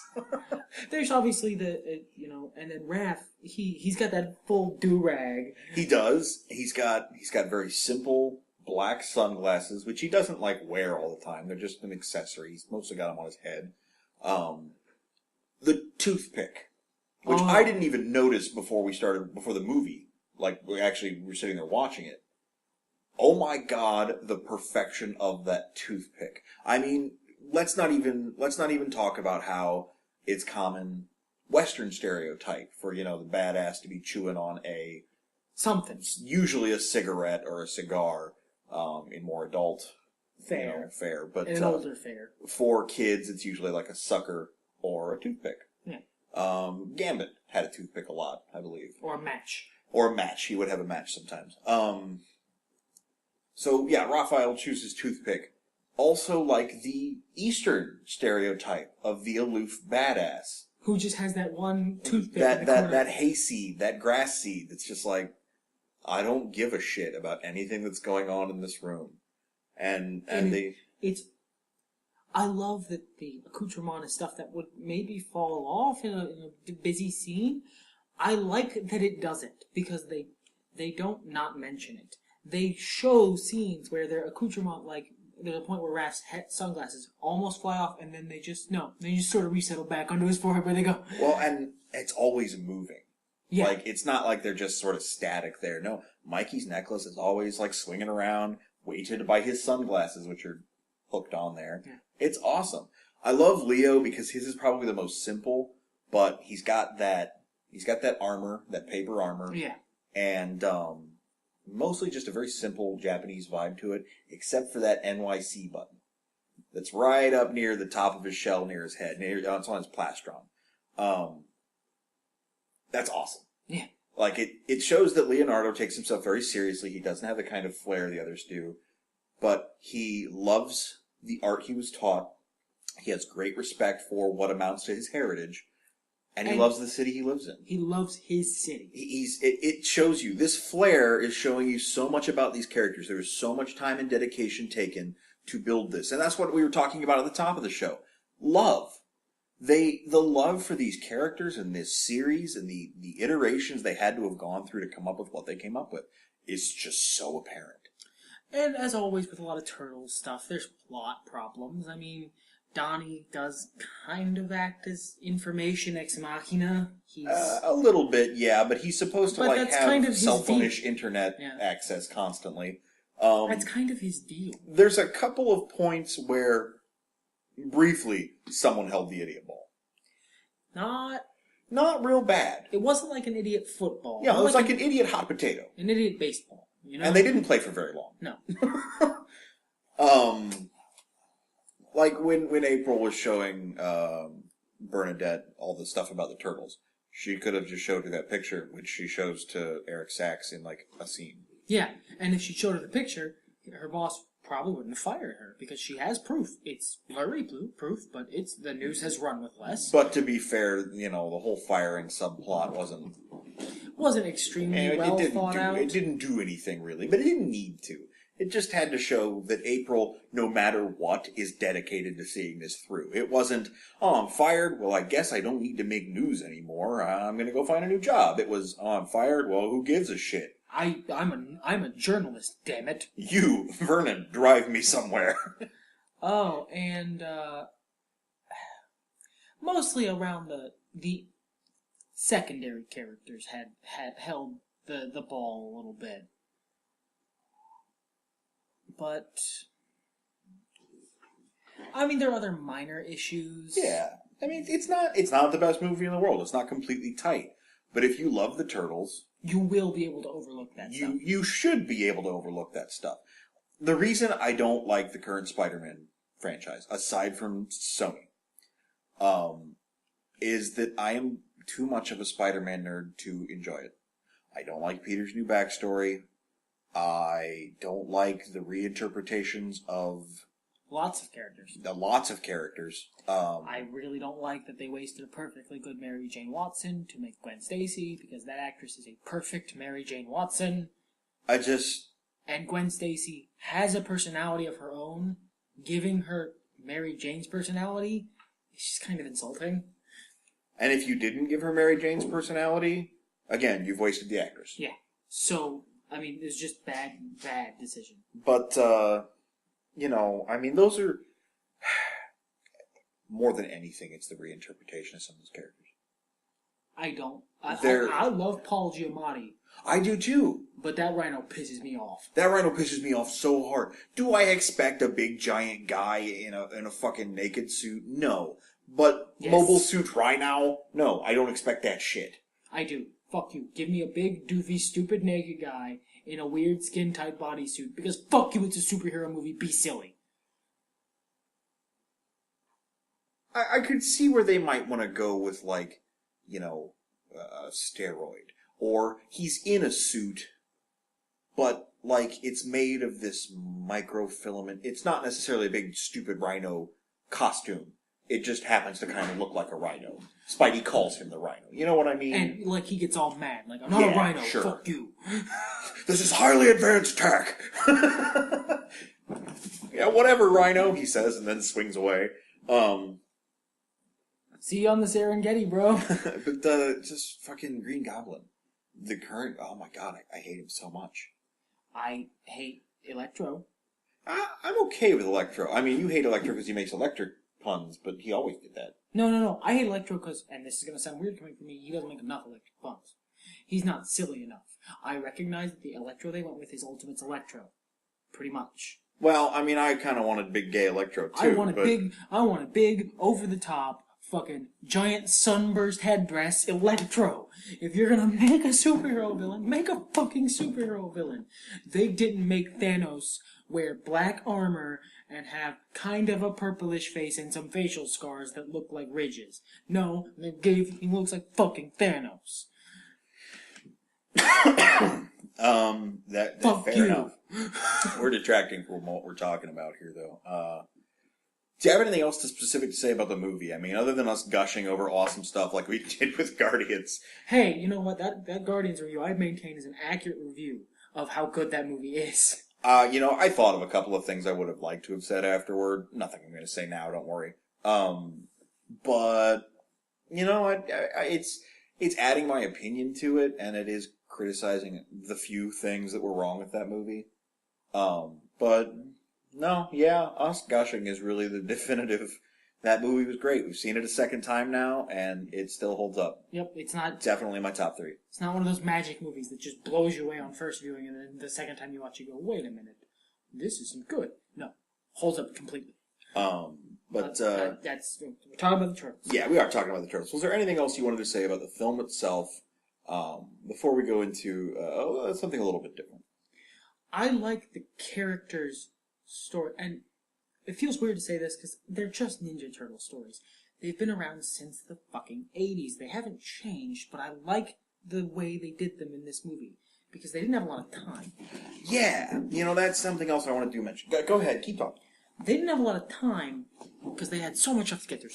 There's obviously and then Raph, he's got that full do-rag. He does. He's got very simple black sunglasses, which he doesn't like wear all the time. They're just an accessory. He's mostly got them on his head. The toothpick, which I didn't even notice before the movie. Like we were sitting there watching it. Oh my God, the perfection of that toothpick. I mean, let's not even talk about how it's common Western stereotype for, the badass to be chewing on something. Usually a cigarette or a cigar, in more adult fare. But an older fare. For kids, it's usually like a sucker or a toothpick. Yeah. Gambit had a toothpick a lot, I believe. Or a match. He would have a match sometimes. So yeah, Raphael chooses toothpick. Also like the Eastern stereotype of the aloof badass. Who just has that one toothpick that hayseed, that grass seed that's just like, I don't give a shit about anything that's going on in this room. I love that the accoutrement is stuff that would maybe fall off in a busy scene. I like that it doesn't, because they don't not mention it. They show scenes where their accoutrement, like, there's a point where Raph's sunglasses almost fly off, and then they just sort of resettle back onto his forehead where they go. Well, and it's always moving. Yeah. Like, it's not like they're just sort of static there. No, Mikey's necklace is always, like, swinging around, weighted by his sunglasses, which are hooked on there. Yeah. It's awesome. I love Leo because his is probably the most simple, but he's got that armor, that paper armor. Yeah. And, mostly just a very simple Japanese vibe to it, except for that NYC button. That's right up near the top of his shell, near his head. It's on his plastron. That's awesome. Yeah. Like, it shows that Leonardo takes himself very seriously. He doesn't have the kind of flair the others do. But he loves the art he was taught. He has great respect for what amounts to his heritage. And he loves the city he lives in. He loves his city. It shows you. This flair is showing you so much about these characters. There was so much time and dedication taken to build this. And that's what we were talking about at the top of the show. Love. The love for these characters in this series and the iterations they had to have gone through to come up with what they came up with is just so apparent. And as always with a lot of Turtles stuff, there's plot problems. I mean, Donnie does kind of act as information ex machina. He's a little bit, yeah, but he's supposed to have kind of cell phone-ish internet access constantly. That's kind of his deal. There's a couple of points where, briefly, someone held the idiot ball. Not real bad. It wasn't like an idiot football. Yeah, it was like an idiot hot potato. An idiot baseball. And they didn't play for very long. No. Like when April was showing Bernadette all the stuff about the Turtles, she could have just showed her that picture, which she shows to Eric Sachs in like a scene. Yeah, and if she showed her the picture, her boss probably wouldn't have fired her because she has proof. It's blurry proof, but the news has run with less. But to be fair, the whole firing subplot wasn't extremely well thought out. It didn't do anything really, but it didn't need to. It just had to show that April, no matter what, is dedicated to seeing this through. It wasn't, oh, I'm fired. Well, I guess I don't need to make news anymore. I'm going to go find a new job. It was, oh, I'm fired. Well, who gives a shit? I'm a journalist, damn it. You, Vernon, drive me somewhere. Oh, and mostly around the secondary characters had held the ball a little bit. But I mean, there are other minor issues. Yeah. I mean, it's not the best movie in the world. It's not completely tight. But if you love the Turtles, you will be able to overlook that stuff. You should be able to overlook that stuff. The reason I don't like the current Spider-Man franchise, aside from Sony, is that I am too much of a Spider-Man nerd to enjoy it. I don't like Peter's new backstory. I don't like the reinterpretations of lots of characters. I really don't like that they wasted a perfectly good Mary Jane Watson to make Gwen Stacy, because that actress is a perfect Mary Jane Watson. And Gwen Stacy has a personality of her own. Giving her Mary Jane's personality is just kind of insulting. And if you didn't give her Mary Jane's personality, again, you've wasted the actress. Yeah. So, I mean, it's just bad decision. But, those are... More than anything, it's the reinterpretation of some of those characters. I love Paul Giamatti. I do too. But that Rhino pisses me off. That Rhino pisses me off so hard. Do I expect a big giant guy in a fucking naked suit? No. But yes. Mobile suit Rhino? No, I don't expect that shit. I do. Fuck you. Give me a big, doofy, stupid naked guy in a weird skin-tight bodysuit. Because fuck you, it's a superhero movie. Be silly. I could see where they might want to go with, like, a steroid. Or he's in a suit, but, like, it's made of this microfilament. It's not necessarily a big, stupid rhino costume. It just happens to kind of look like a rhino. Spidey calls him the rhino. You know what I mean? And, like, he gets all mad. Like, I'm not a rhino. Sure. Fuck you. This is highly advanced tech. Yeah, whatever, rhino, he says, and then swings away. See you on the Serengeti, bro. But just fucking Green Goblin. The current, oh my god, I hate him so much. I hate Electro. I'm okay with Electro. I mean, you hate Electro because he makes electric puns, but he always did that. No. I hate Electro because, and this is going to sound weird coming from me, he doesn't make enough electric puns. He's not silly enough. I recognize that the Electro they went with is Ultimate's Electro. Pretty much. Well, I mean, I kind of wanted big gay Electro too. I want a big, over-the-top, fucking giant sunburst headdress Electro. If you're gonna make a superhero villain, make a fucking superhero villain. They didn't make Thanos wear black armor and have kind of a purplish face and some facial scars that look like ridges. No, he looks like fucking Thanos. That's fair enough. We're detracting from what we're talking about here, though. Do you have anything else specific to say about the movie? I mean, other than us gushing over awesome stuff like we did with Guardians. Hey, you know what? That Guardians review I maintain is an accurate review of how good that movie is. I thought of a couple of things I would have liked to have said afterward. Nothing I'm going to say now, don't worry. But, it's adding my opinion to it, and it is criticizing the few things that were wrong with that movie. But... No, yeah, us gushing is really the definitive. That movie was great. We've seen it a second time now, and it still holds up. Yep, it's not... Definitely my top 3. It's not one of those magic movies that just blows you away on first viewing, and then the second time you watch, you go, wait a minute, this isn't good. No, holds up completely. We're talking about the Turtles. Yeah, we are talking about the Turtles. Was there anything else you wanted to say about the film itself, before we go into something a little bit different? I like the characters' story, and it feels weird to say this because they're just Ninja Turtle stories. They've been around since the fucking 80s. They haven't changed, but I like the way they did them in this movie because they didn't have a lot of time. Yeah, that's something else I wanted to mention. Go ahead, keep talking. They didn't have a lot of time because they had so much stuff to get through.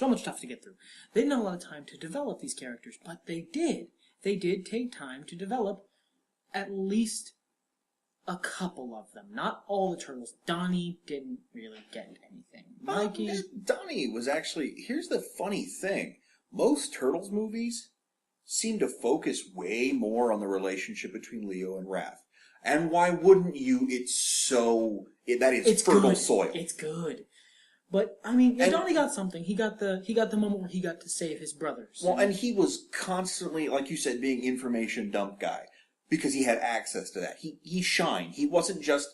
They didn't have a lot of time to develop these characters, but they did. They did take time to develop at least a couple of them. Not all the Turtles. Donnie didn't really get anything. Mikey... Donnie was actually... Here's the funny thing. Most Turtles movies seem to focus way more on the relationship between Leo and Raph. And why wouldn't you? It's fertile soil. It's good. But, I mean, Donnie got something. He got the moment where he got to save his brothers. Well, and he was constantly, like you said, being information dump guy. Because he had access to that. He shined. He wasn't just...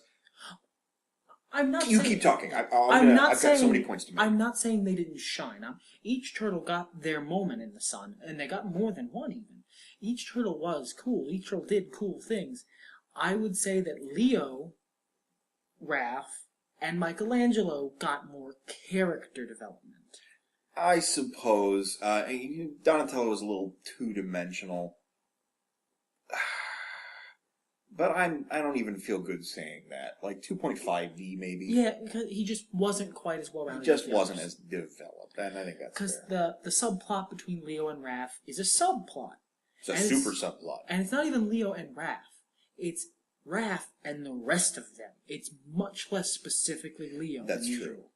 keep talking. I've got so many points to make. I'm not saying they didn't shine. Each turtle got their moment in the sun, and they got more than one even. Each turtle was cool. Each turtle did cool things. I would say that Leo, Raph, and Michelangelo got more character development. I suppose. Donatello was a little two-dimensional. But I don't even feel good saying that. Like 2.5D maybe. Yeah, because he just wasn't quite as well He rounded. just wasn't as developed, and I think that's because fair. the subplot between Leo and Raph is a subplot. It's a super subplot. And it's not even Leo and Raph. It's Raph and the rest of them. It's much less specifically Leo. That's than true. usual.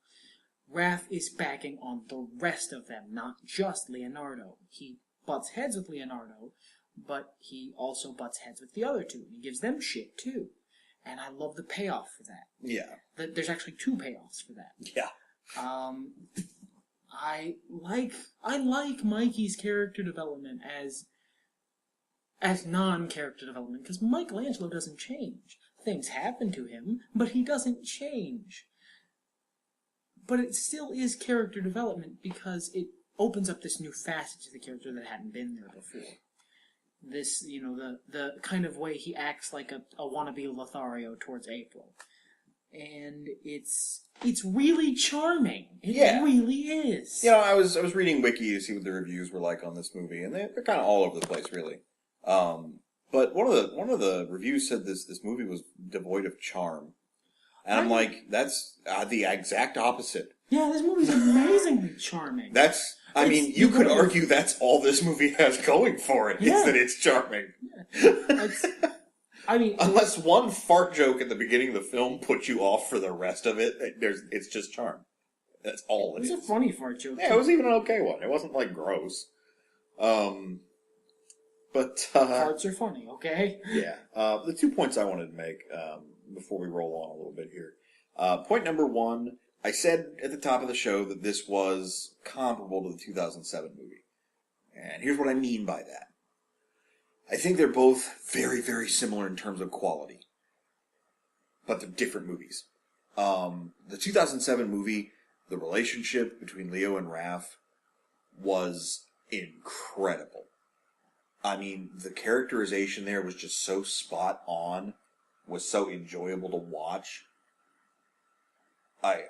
Raph is backing on the rest of them, not just Leonardo. He butts heads with Leonardo, but he also butts heads with the other two. He gives them shit, too. And I love the payoff for that. Yeah. There's actually two payoffs for that. Yeah. I like Mikey's character development as non-character development, because Michelangelo doesn't change. Things happen to him, but he doesn't change. But it still is character development because it opens up this new facet to the character that hadn't been there before. This, the kind of way he acts like a wannabe Lothario towards April. And it's really charming. It really is. I was reading Wiki to see what the reviews were like on this movie, and they're kind of all over the place, really. But one of the reviews said this movie was devoid of charm. And I'm like, that's the exact opposite. Yeah, this movie's amazingly charming. You could argue that's all this movie has going for it, is that it's charming. Yeah. Unless one fart joke at the beginning of the film puts you off for the rest of it, it's just charm. That's all it is. It was a funny fart joke. Yeah, it was even an okay one. It wasn't, gross. Farts are funny, okay? Yeah. The 2 points I wanted to make before we roll on a little bit here. Point number one, I said at the top of the show that this was comparable to the 2007 movie. And here's what I mean by that. I think they're both very, very similar in terms of quality. But they're different movies. The 2007 movie, the relationship between Leo and Raph was incredible. I mean, the characterization there was just so spot on, was so enjoyable to watch. I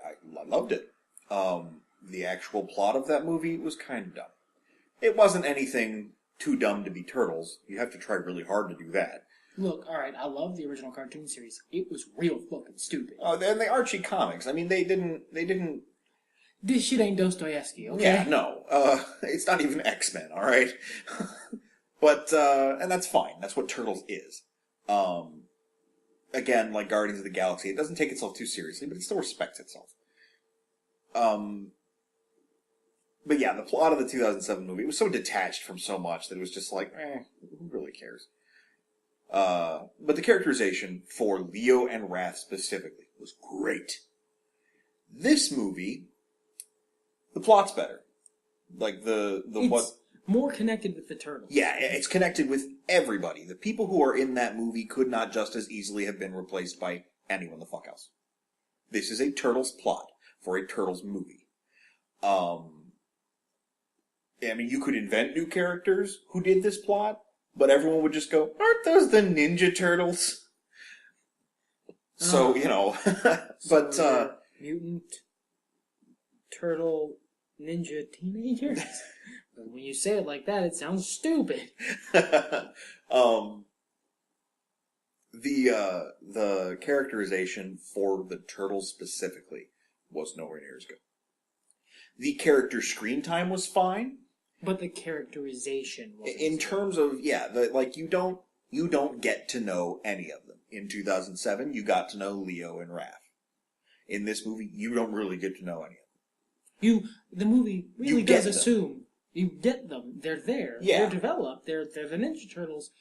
loved it. The actual plot of that movie was kind of dumb. It wasn't anything too dumb to be Turtles. You have to try really hard to do that. Look, alright, I love the original cartoon series. It was real fucking stupid. Oh, and the Archie comics. I mean, they didn't... This shit ain't Dostoevsky, okay? Yeah, no. It's not even X-Men, alright? But, and that's fine. That's what Turtles is. Again, like Guardians of the Galaxy, it doesn't take itself too seriously, but it still respects itself. But yeah, the plot of the 2007 movie, it was so detached from so much that it was just like, who really cares? But the characterization for Leo and Raph specifically was great. This movie, the plot's better. Like It's more connected with the Turtles. Yeah, it's connected with everybody. The people who are in that movie could not just as easily have been replaced by anyone the fuck else. This is a Turtles plot for a Turtles movie. I mean, you could invent new characters who did this plot, but everyone would just go, aren't those the Ninja Turtles? So, but, Mutant Turtle Ninja Teenagers? When you say it like that, it sounds stupid. The characterization for the Turtles specifically was nowhere near as good. The character screen time was fine. But the characterization wasn't. In terms of, you don't get to know any of them. In 2007, you got to know Leo and Raph. In this movie, you don't really get to know any of them. The movie really does assume you get them. They're there. Yeah. They're developed. They're the Ninja Turtles.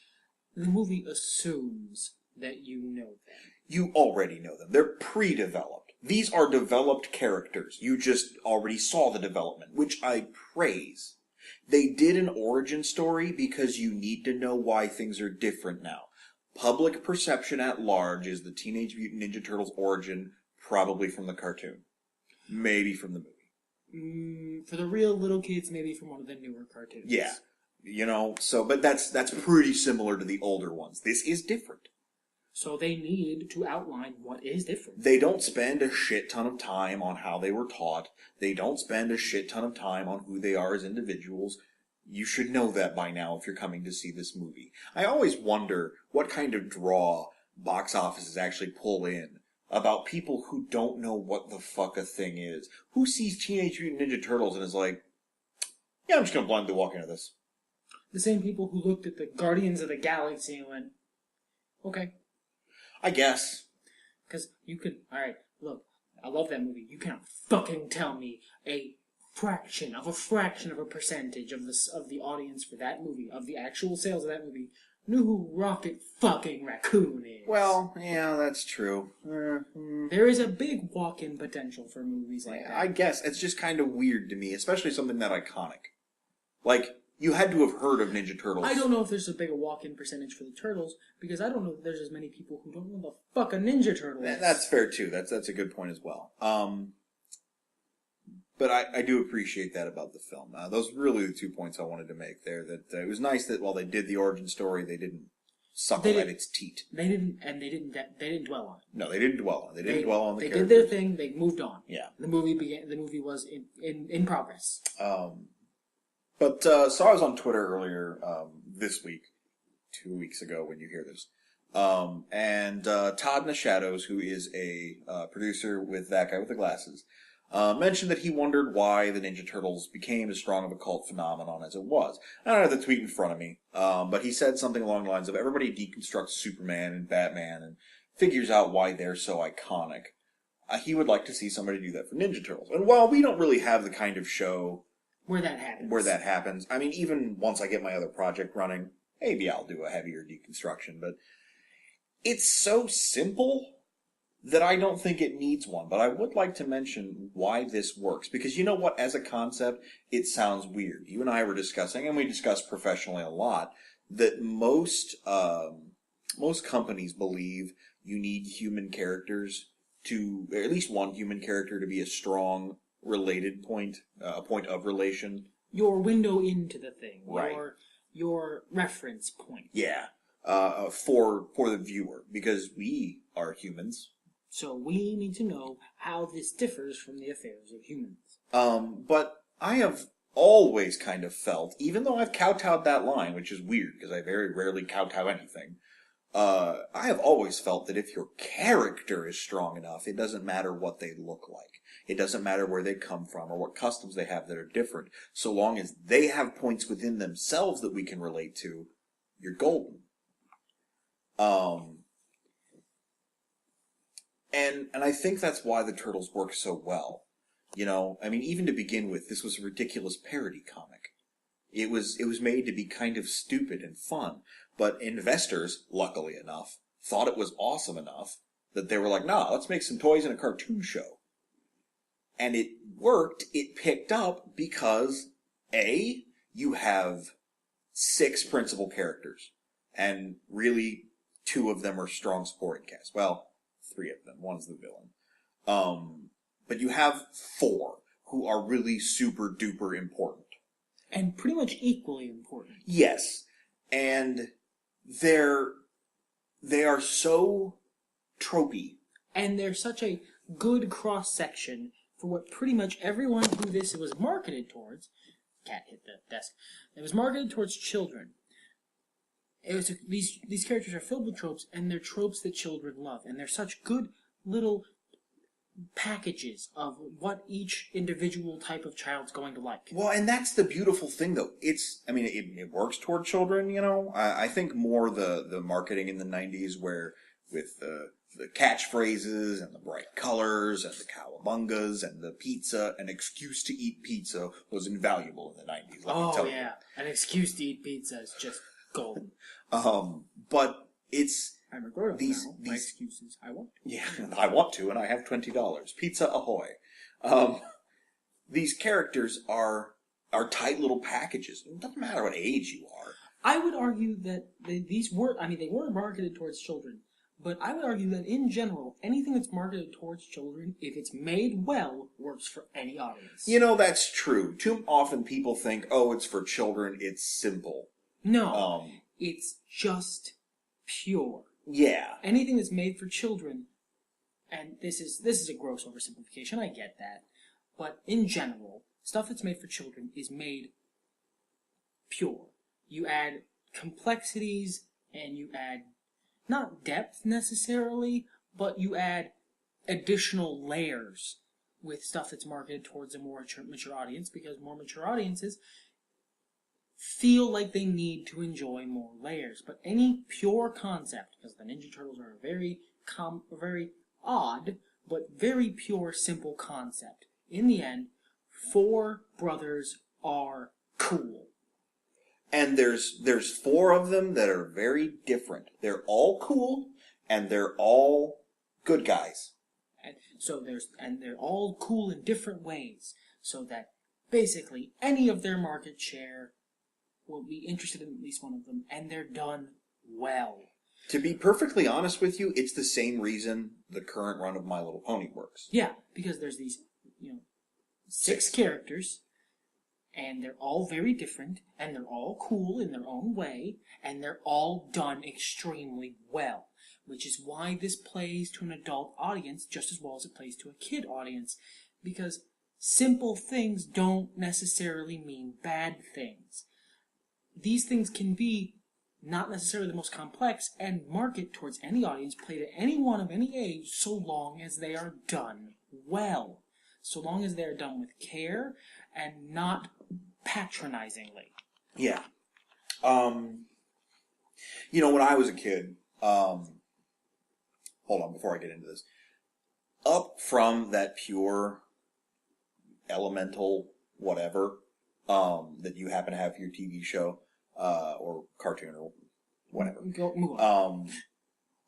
The movie assumes that you know them. You already know them. They're pre-developed. These are developed characters. You just already saw the development, which I praise. They did an origin story because you need to know why things are different now. Public perception at large is the Teenage Mutant Ninja Turtles origin, probably from the cartoon. Maybe from the movie. For the real little kids, maybe from one of the newer cartoons. Yeah. But that's pretty similar to the older ones. This is different. So they need to outline what is different. They don't spend a shit ton of time on how they were taught. They don't spend a shit ton of time on who they are as individuals. You should know that by now if you're coming to see this movie. I always wonder what kind of draw box offices actually pull in about people who don't know what the fuck a thing is. Who sees Teenage Mutant Ninja Turtles and is like, yeah, I'm just gonna blindly walk into this. The same people who looked at the Guardians of the Galaxy and went, okay. I guess. Because you could, alright, look, I love that movie. You cannot fucking tell me a fraction of a percentage of the audience for that movie, of the actual sales of that movie, knew who Rocket fucking Raccoon is. Well, yeah, that's true. There is a big walk-in potential for movies like that. I guess. It's just kind of weird to me, especially something that iconic. Like, you had to have heard of Ninja Turtles. I don't know if there's a bigger walk-in percentage for the Turtles, because I don't know if there's as many people who don't know the fuck a Ninja Turtle is. That's fair, too. That's a good point as well. But I do appreciate that about the film. Those were really the 2 points I wanted to make there. That it was nice that while they did the origin story, they didn't suckle at its teat. They didn't dwell on it. No, they didn't dwell on it. They didn't dwell on the characters. They did their thing. They moved on. Yeah. The movie was in progress. So I was on Twitter earlier this week, 2 weeks ago when you hear this, and Todd in the Shadows, who is a producer with that guy with the glasses, mentioned that he wondered why the Ninja Turtles became as strong of a cult phenomenon as it was. I don't have the tweet in front of me, but he said something along the lines of everybody deconstructs Superman and Batman and figures out why they're so iconic. He would like to see somebody do that for Ninja Turtles. And while we don't really have the kind of show where that happens, I mean, even once I get my other project running, maybe I'll do a heavier deconstruction, but it's so simple that I don't think it needs one. But I would like to mention why this works. Because you know what? As a concept, it sounds weird. You and I were discussing, and we discuss professionally a lot, that most companies believe you need human characters to, or at least one human character to be a strong related point, a point of relation. Your window into the thing. Right. Your reference point. Yeah. For the viewer. Because we are humans. So we need to know how this differs from the affairs of humans. But I have always kind of felt, even though I've kowtowed that line, which is weird because I very rarely kowtow anything, I have always felt that if your character is strong enough, it doesn't matter what they look like. It doesn't matter where they come from or what customs they have that are different. So long as they have points within themselves that we can relate to, you're golden. And I think that's why the Turtles work so well. You know, I mean, even to begin with, this was a ridiculous parody comic. It was made to be kind of stupid and fun, but investors, luckily enough, thought it was awesome enough that they were like, nah, let's make some toys and a cartoon show. And it worked, it picked up because, A, you have 6 principal characters, and really 2 of them are strong supporting cast. Well, 3 of them. One's the villain. But you have 4 who are really super duper important. And pretty much equally important. Yes. And they are so tropey. And they're such a good cross-section for what pretty much everyone who this was marketed towards, cat hit the desk, it was marketed towards children. It was these characters are filled with tropes, and they're tropes that children love, and they're such good little packages of what each individual type of child's going to like. Well, and that's the beautiful thing, though. It works toward children, you know. I think more the marketing in the 90s where with the catchphrases and the bright colors and the cowabungas and the pizza, an excuse to eat pizza was invaluable in the 90s. Oh, yeah. An excuse to eat pizza is just golden. But it's I'm a grown-up these now. My excuses. I want to. Yeah, I want to, and I have $20. Pizza ahoy. These characters are tight little packages. It doesn't matter what age you are. I would argue that they were marketed towards children, but I would argue that in general, anything that's marketed towards children, if it's made well, works for any audience. You know, that's true. Too often people think, oh, it's for children, it's simple. No, it's just pure. Yeah. Anything that's made for children, and this is a gross oversimplification, I get that, but in general, stuff that's made for children is made pure. You add complexities and you add not depth necessarily, but you add additional layers with stuff that's marketed towards a more mature audience, because more mature audiences feel like they need to enjoy more layers. But any pure concept, because the Ninja Turtles are a very odd but very pure, simple concept. In the end, 4 brothers are cool. And there's 4 of them that are very different. They're all cool, and they're all good guys. And they're all cool in different ways, so that basically any of their market share will be interested in at least one of them, and they're done well. To be perfectly honest with you, it's the same reason the current run of My Little Pony works. Yeah, because there's these, 6 characters, and they're all very different, and they're all cool in their own way, and they're all done extremely well. Which is why this plays to an adult audience just as well as it plays to a kid audience. Because simple things don't necessarily mean bad things. These things can be not necessarily the most complex and market towards any audience, play to anyone of any age, so long as they are done well. So long as they are done with care and not patronizingly. Yeah. When I was a kid, hold on, before I get into this. Up from that pure elemental whatever that you happen to have for your TV show or cartoon or whatever. Move on.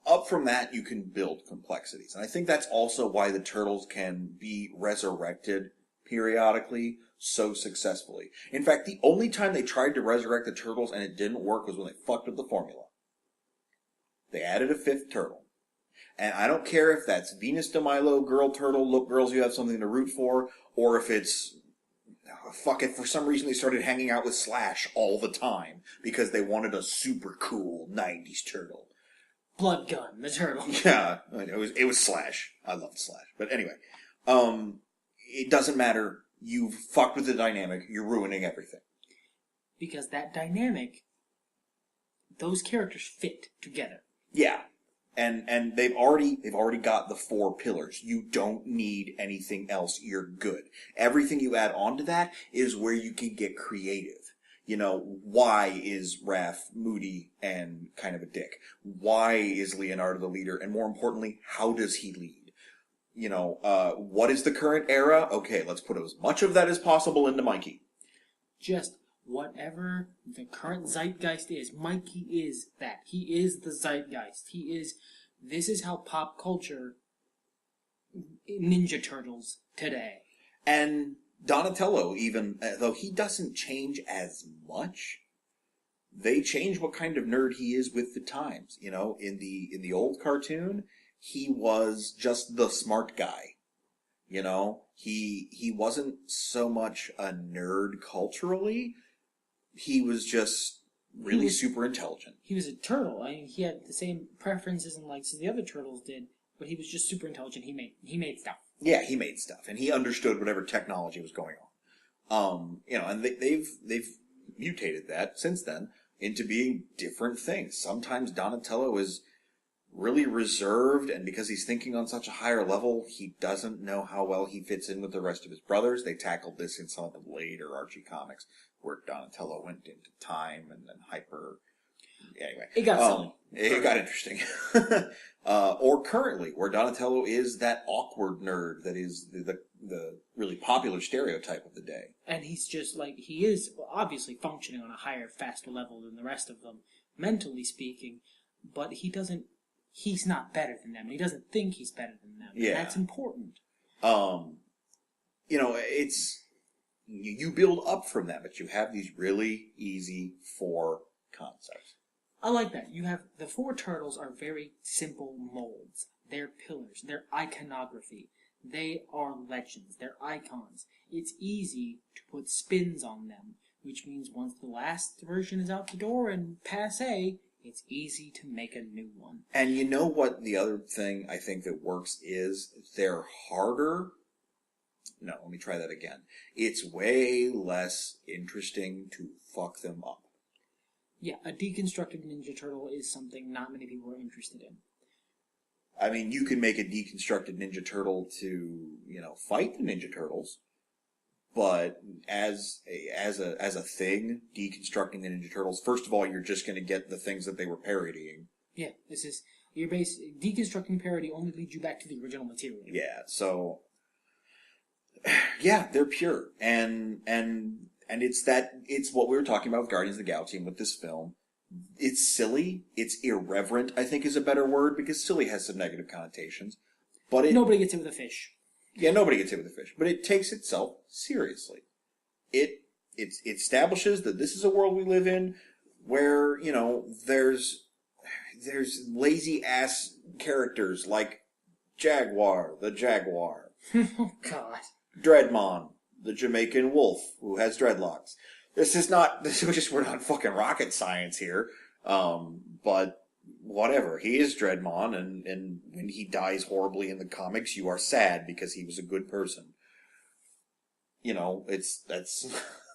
Up from that, you can build complexities. And I think that's also why the Turtles can be resurrected periodically so successfully. In fact, the only time they tried to resurrect the Turtles and it didn't work was when they fucked up the formula. They added a 5th turtle. And I don't care if that's Venus de Milo, Girl Turtle, look, girls, you have something to root for, or if it's, if for some reason they started hanging out with Slash all the time because they wanted a super cool 90s turtle. Blood Gun, the turtle. Yeah, it was Slash. I loved Slash. But anyway, it doesn't matter. You've fucked with the dynamic. You're ruining everything. Because that dynamic, those characters fit together. Yeah. And they've already got the 4 pillars. You don't need anything else. You're good. Everything you add on to that is where you can get creative. Why is Raph moody and kind of a dick? Why is Leonardo the leader? And more importantly, how does he lead? What is the current era? Okay, let's put as much of that as possible into Mikey. Just whatever the current zeitgeist is, Mikey is that. He is the zeitgeist. This is how pop culture Ninja Turtles today. And Donatello, even though he doesn't change as much, they change what kind of nerd he is with the times. In the old cartoon, he was just the smart guy. He wasn't so much a nerd culturally. He was just really super intelligent. He was a turtle. I mean, he had the same preferences and likes as the other turtles did, but he was just super intelligent. He made stuff. Yeah, he made stuff, and he understood whatever technology was going on. And they've mutated that since then into being different things. Sometimes Donatello is really reserved, and because he's thinking on such a higher level, he doesn't know how well he fits in with the rest of his brothers. They tackled this in some of the later Archie comics, where Donatello went into time and then hyper. Anyway, it got silly. It got interesting. Or currently, where Donatello is that awkward nerd that is the really popular stereotype of the day. And he's just he is obviously functioning on a higher, faster level than the rest of them, mentally speaking, but he's not better than them, and he doesn't think he's better than them. Yeah. And that's important. It's, you build up from that, but you have these really easy 4 concepts. I like that. You have, the 4 turtles are very simple molds. They're pillars. They're iconography. They are legends. They're icons. It's easy to put spins on them, which means once the last version is out the door and passé, it's easy to make a new one. And you know what the other thing I think that works is they're harder. No, let me try that again. It's way less interesting to fuck them up. Yeah, a deconstructed Ninja Turtle is something not many people are interested in. I mean, you can make a deconstructed Ninja Turtle to, fight the Ninja Turtles, but as a thing, deconstructing the Ninja Turtles, first of all, you're just going to get the things that they were parodying. Yeah, deconstructing parody only leads you back to the original material. Yeah, so yeah, they're pure, and it's what we were talking about with Guardians of the Galaxy and with this film. It's silly. It's irreverent, I think is a better word, because silly has some negative connotations. But nobody gets hit with a fish. Yeah, nobody gets hit with a fish. But it takes itself seriously. It establishes that this is a world we live in where, there's lazy ass characters like Jaguar, the Jaguar. Oh, God. Dreadmon, the Jamaican wolf who has dreadlocks. We're not fucking rocket science here. But whatever. He is Dreadmon, and when he dies horribly in the comics, you are sad because he was a good person. That's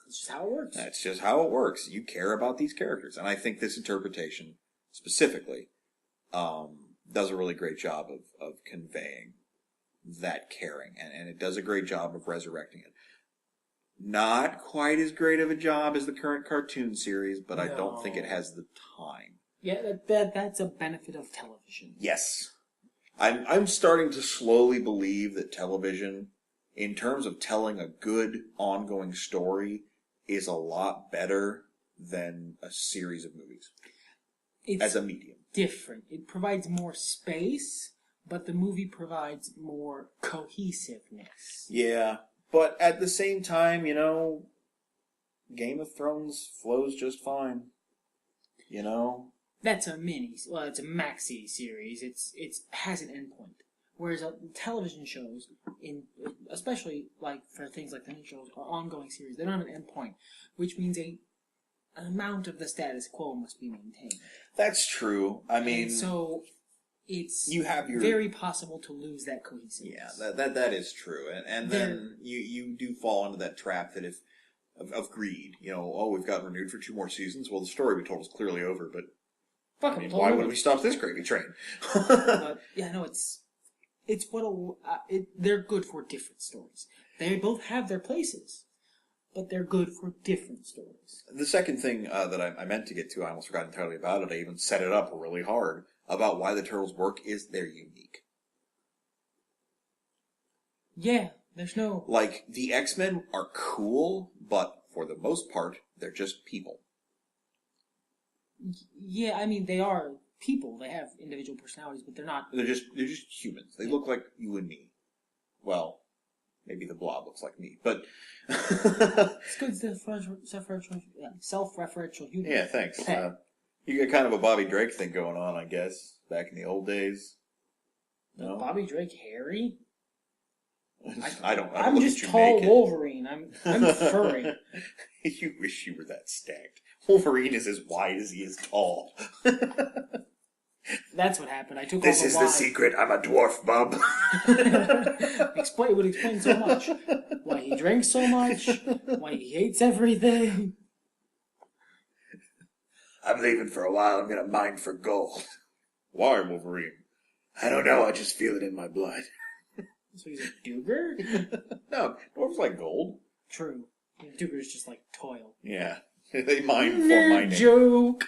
just how it works. That's just how it works. You care about these characters. And I think this interpretation, specifically, does a really great job of conveying that caring. And it does a great job of resurrecting it. Not quite as great of a job as the current cartoon series, but I don't think it has the time. Yeah, that's a benefit of television. Yes. I'm starting to slowly believe that television, in terms of telling a good ongoing story, is a lot better than a series of movies. It's as a medium. Different. It provides more space, but the movie provides more cohesiveness. Yeah. But at the same time, Game of Thrones flows just fine. That's it's a maxi series. It has an endpoint. Whereas television shows, especially like for things like the Ninja Turtles, are ongoing series. They don't have an endpoint, which means an amount of the status quo must be maintained. That's true. I mean, and so it's very possible to lose that cohesiveness. Yeah, that is true, and then you do fall into that trap that of greed. We've got renewed for 2 more seasons. Well, the story we told is clearly over, but why would we stop this gravy train? But it's what they're good for different stories. They both have their places, but they're good for different stories. The second thing that I meant to get to, I almost forgot entirely about it. I even set it up really hard about why the Turtles work is they're unique. Yeah, there's no... Like, the X-Men are cool, but for the most part, they're just people. Yeah, I mean, they are people. They have individual personalities, but they're not... They're just humans. They look like you and me. Well, maybe the Blob looks like me, but... It's good self-referential humor. Yeah, thanks. You got kind of a Bobby Drake thing going on, I guess, back in the old days. No? Bobby Drake hairy? I'm just tall Wolverine. I'm furry. You wish you were that stacked. Wolverine is as wide as he is tall. That's what happened. I took this all the is wide. the secret. I'm a dwarf, bub. It would explain so much. Why he drinks so much. Why he hates everything. I'm leaving for a while. I'm going to mine for gold. Why, Wolverine? I don't know. I just feel it in my blood. So he's a Duger? No, dwarves like gold. True. Duger's just like toil. Yeah. They mine for mining. Joke!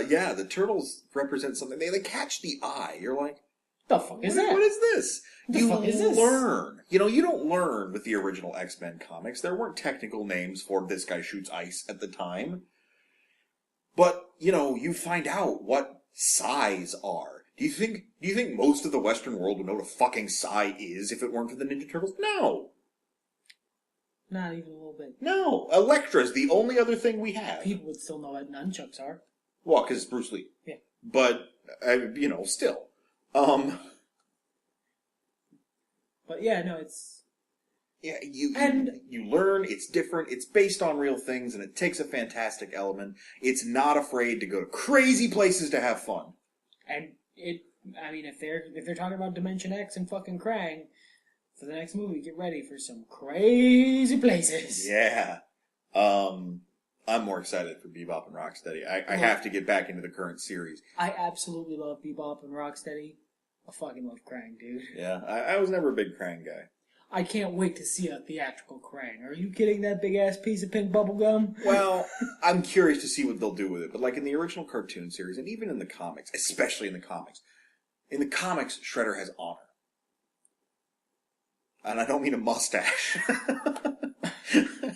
Yeah, the Turtles represent something. They catch the eye. You're like, the fuck is that? What is this? The fuck is this? Learn. You don't learn with the original X-Men comics. There weren't technical names for this guy shoots ice at the time. But, you find out what psis are. Do you think most of the Western world would know what a fucking psi is if it weren't for the Ninja Turtles? No. Not even a little bit. No. Elektra's the only other thing we have. People would still know what nunchucks are. Well, because it's Bruce Lee. Yeah. But, still. But yeah, no, it's... Yeah, you learn, it's different, it's based on real things, and it takes a fantastic element. It's not afraid to go to crazy places to have fun. And if they're talking about Dimension X and fucking Krang, for the next movie, get ready for some crazy places. Yeah. I'm more excited for Bebop and Rocksteady. I have to get back into the current series. I absolutely love Bebop and Rocksteady. I fucking love Krang, dude. Yeah, I was never a big Krang guy. I can't wait to see a theatrical Krang. Are you kidding, that big-ass piece of pink bubblegum? Well, I'm curious to see what they'll do with it. But like in the original cartoon series, and even in the comics, especially in the comics, Shredder has honor. And I don't mean a mustache.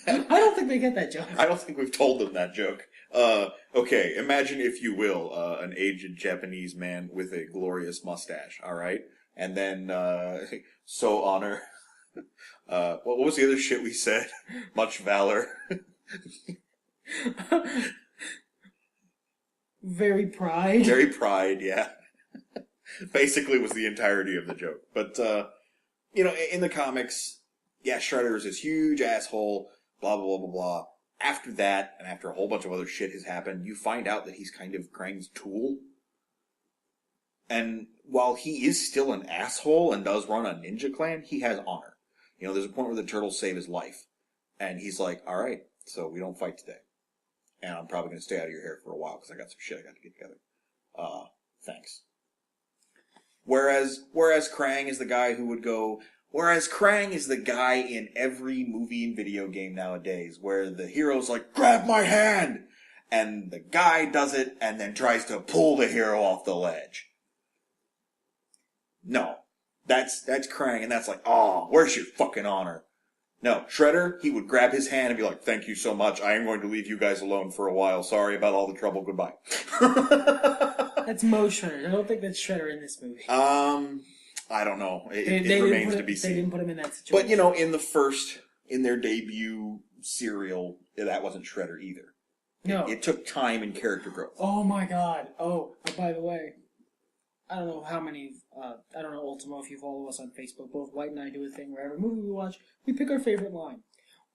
I don't think they get that joke. I don't think we've told them that joke. Okay, imagine, if you will, an aged Japanese man with a glorious mustache, alright? And then, so honor. What was the other shit we said? Much valor. Very pride. Very pride, yeah. Basically was the entirety of the joke. But, in the comics, yeah, Shredder is this huge asshole, blah, blah, blah, blah, blah. After that, and after a whole bunch of other shit has happened, you find out that he's kind of Krang's tool. And while he is still an asshole and does run a ninja clan, he has honor. There's a point where the turtles save his life. And he's like, alright, so we don't fight today. And I'm probably going to stay out of your hair for a while because I got some shit I got to get together. Thanks. Whereas Krang is the guy who would go... Whereas Krang is the guy in every movie and video game nowadays where the hero's like, grab my hand! And the guy does it and then tries to pull the hero off the ledge. No. That's Krang, and that's like, oh, where's your fucking honor? No, Shredder, he would grab his hand and be like, thank you so much, I am going to leave you guys alone for a while, sorry about all the trouble, goodbye. That's Mo Shredder. I don't think that's Shredder in this movie. I don't know. It remains to be seen. They didn't put him in that situation. But, in their debut serial, that wasn't Shredder either. No. It took time and character growth. Oh my god. Oh, by the way, I don't know how many, I don't know, Ultimo, if you follow us on Facebook, both White and I do a thing where every movie we watch, we pick our favorite line.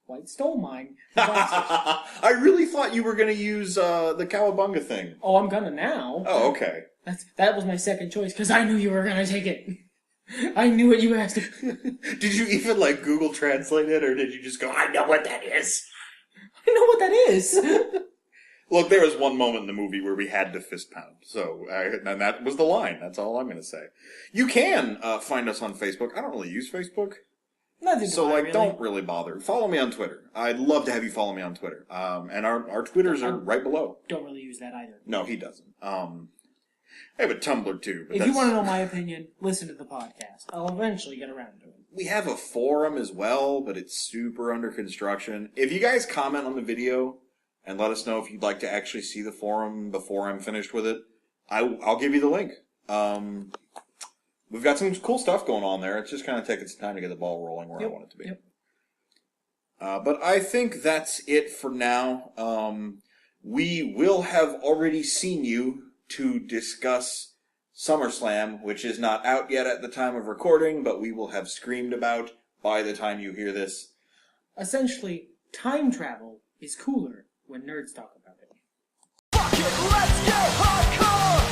White stole mine. I really thought you were going to use the Cowabunga thing. Oh, I'm gonna now. Oh, okay. That was my second choice, because I knew you were going to take it. I knew what you asked. Did you even, Google Translate it, or did you just go, I know what that is? I know what that is. Look, there was one moment in the movie where we had to fist pound, and that was the line. That's all I'm going to say. You can find us on Facebook. I don't really use Facebook. Nothing so, really. Don't really bother. Follow me on Twitter. I'd love to have you follow me on Twitter. And our Twitters are right below. Don't really use that either. No, he doesn't. I have a Tumblr, too. But if you want to know my opinion, listen to the podcast. I'll eventually get around to it. We have a forum as well, but it's super under construction. If you guys comment on the video and let us know if you'd like to actually see the forum before I'm finished with it, I'll give you the link. We've got some cool stuff going on there. It's just kind of taking some time to get the ball rolling where I want it to be. Yep. But I think that's it for now. We will have already seen you to discuss SummerSlam, which is not out yet at the time of recording, but we will have screamed about by the time you hear this. Essentially, time travel is cooler when nerds talk about it. Fuck it, let's get hardcore!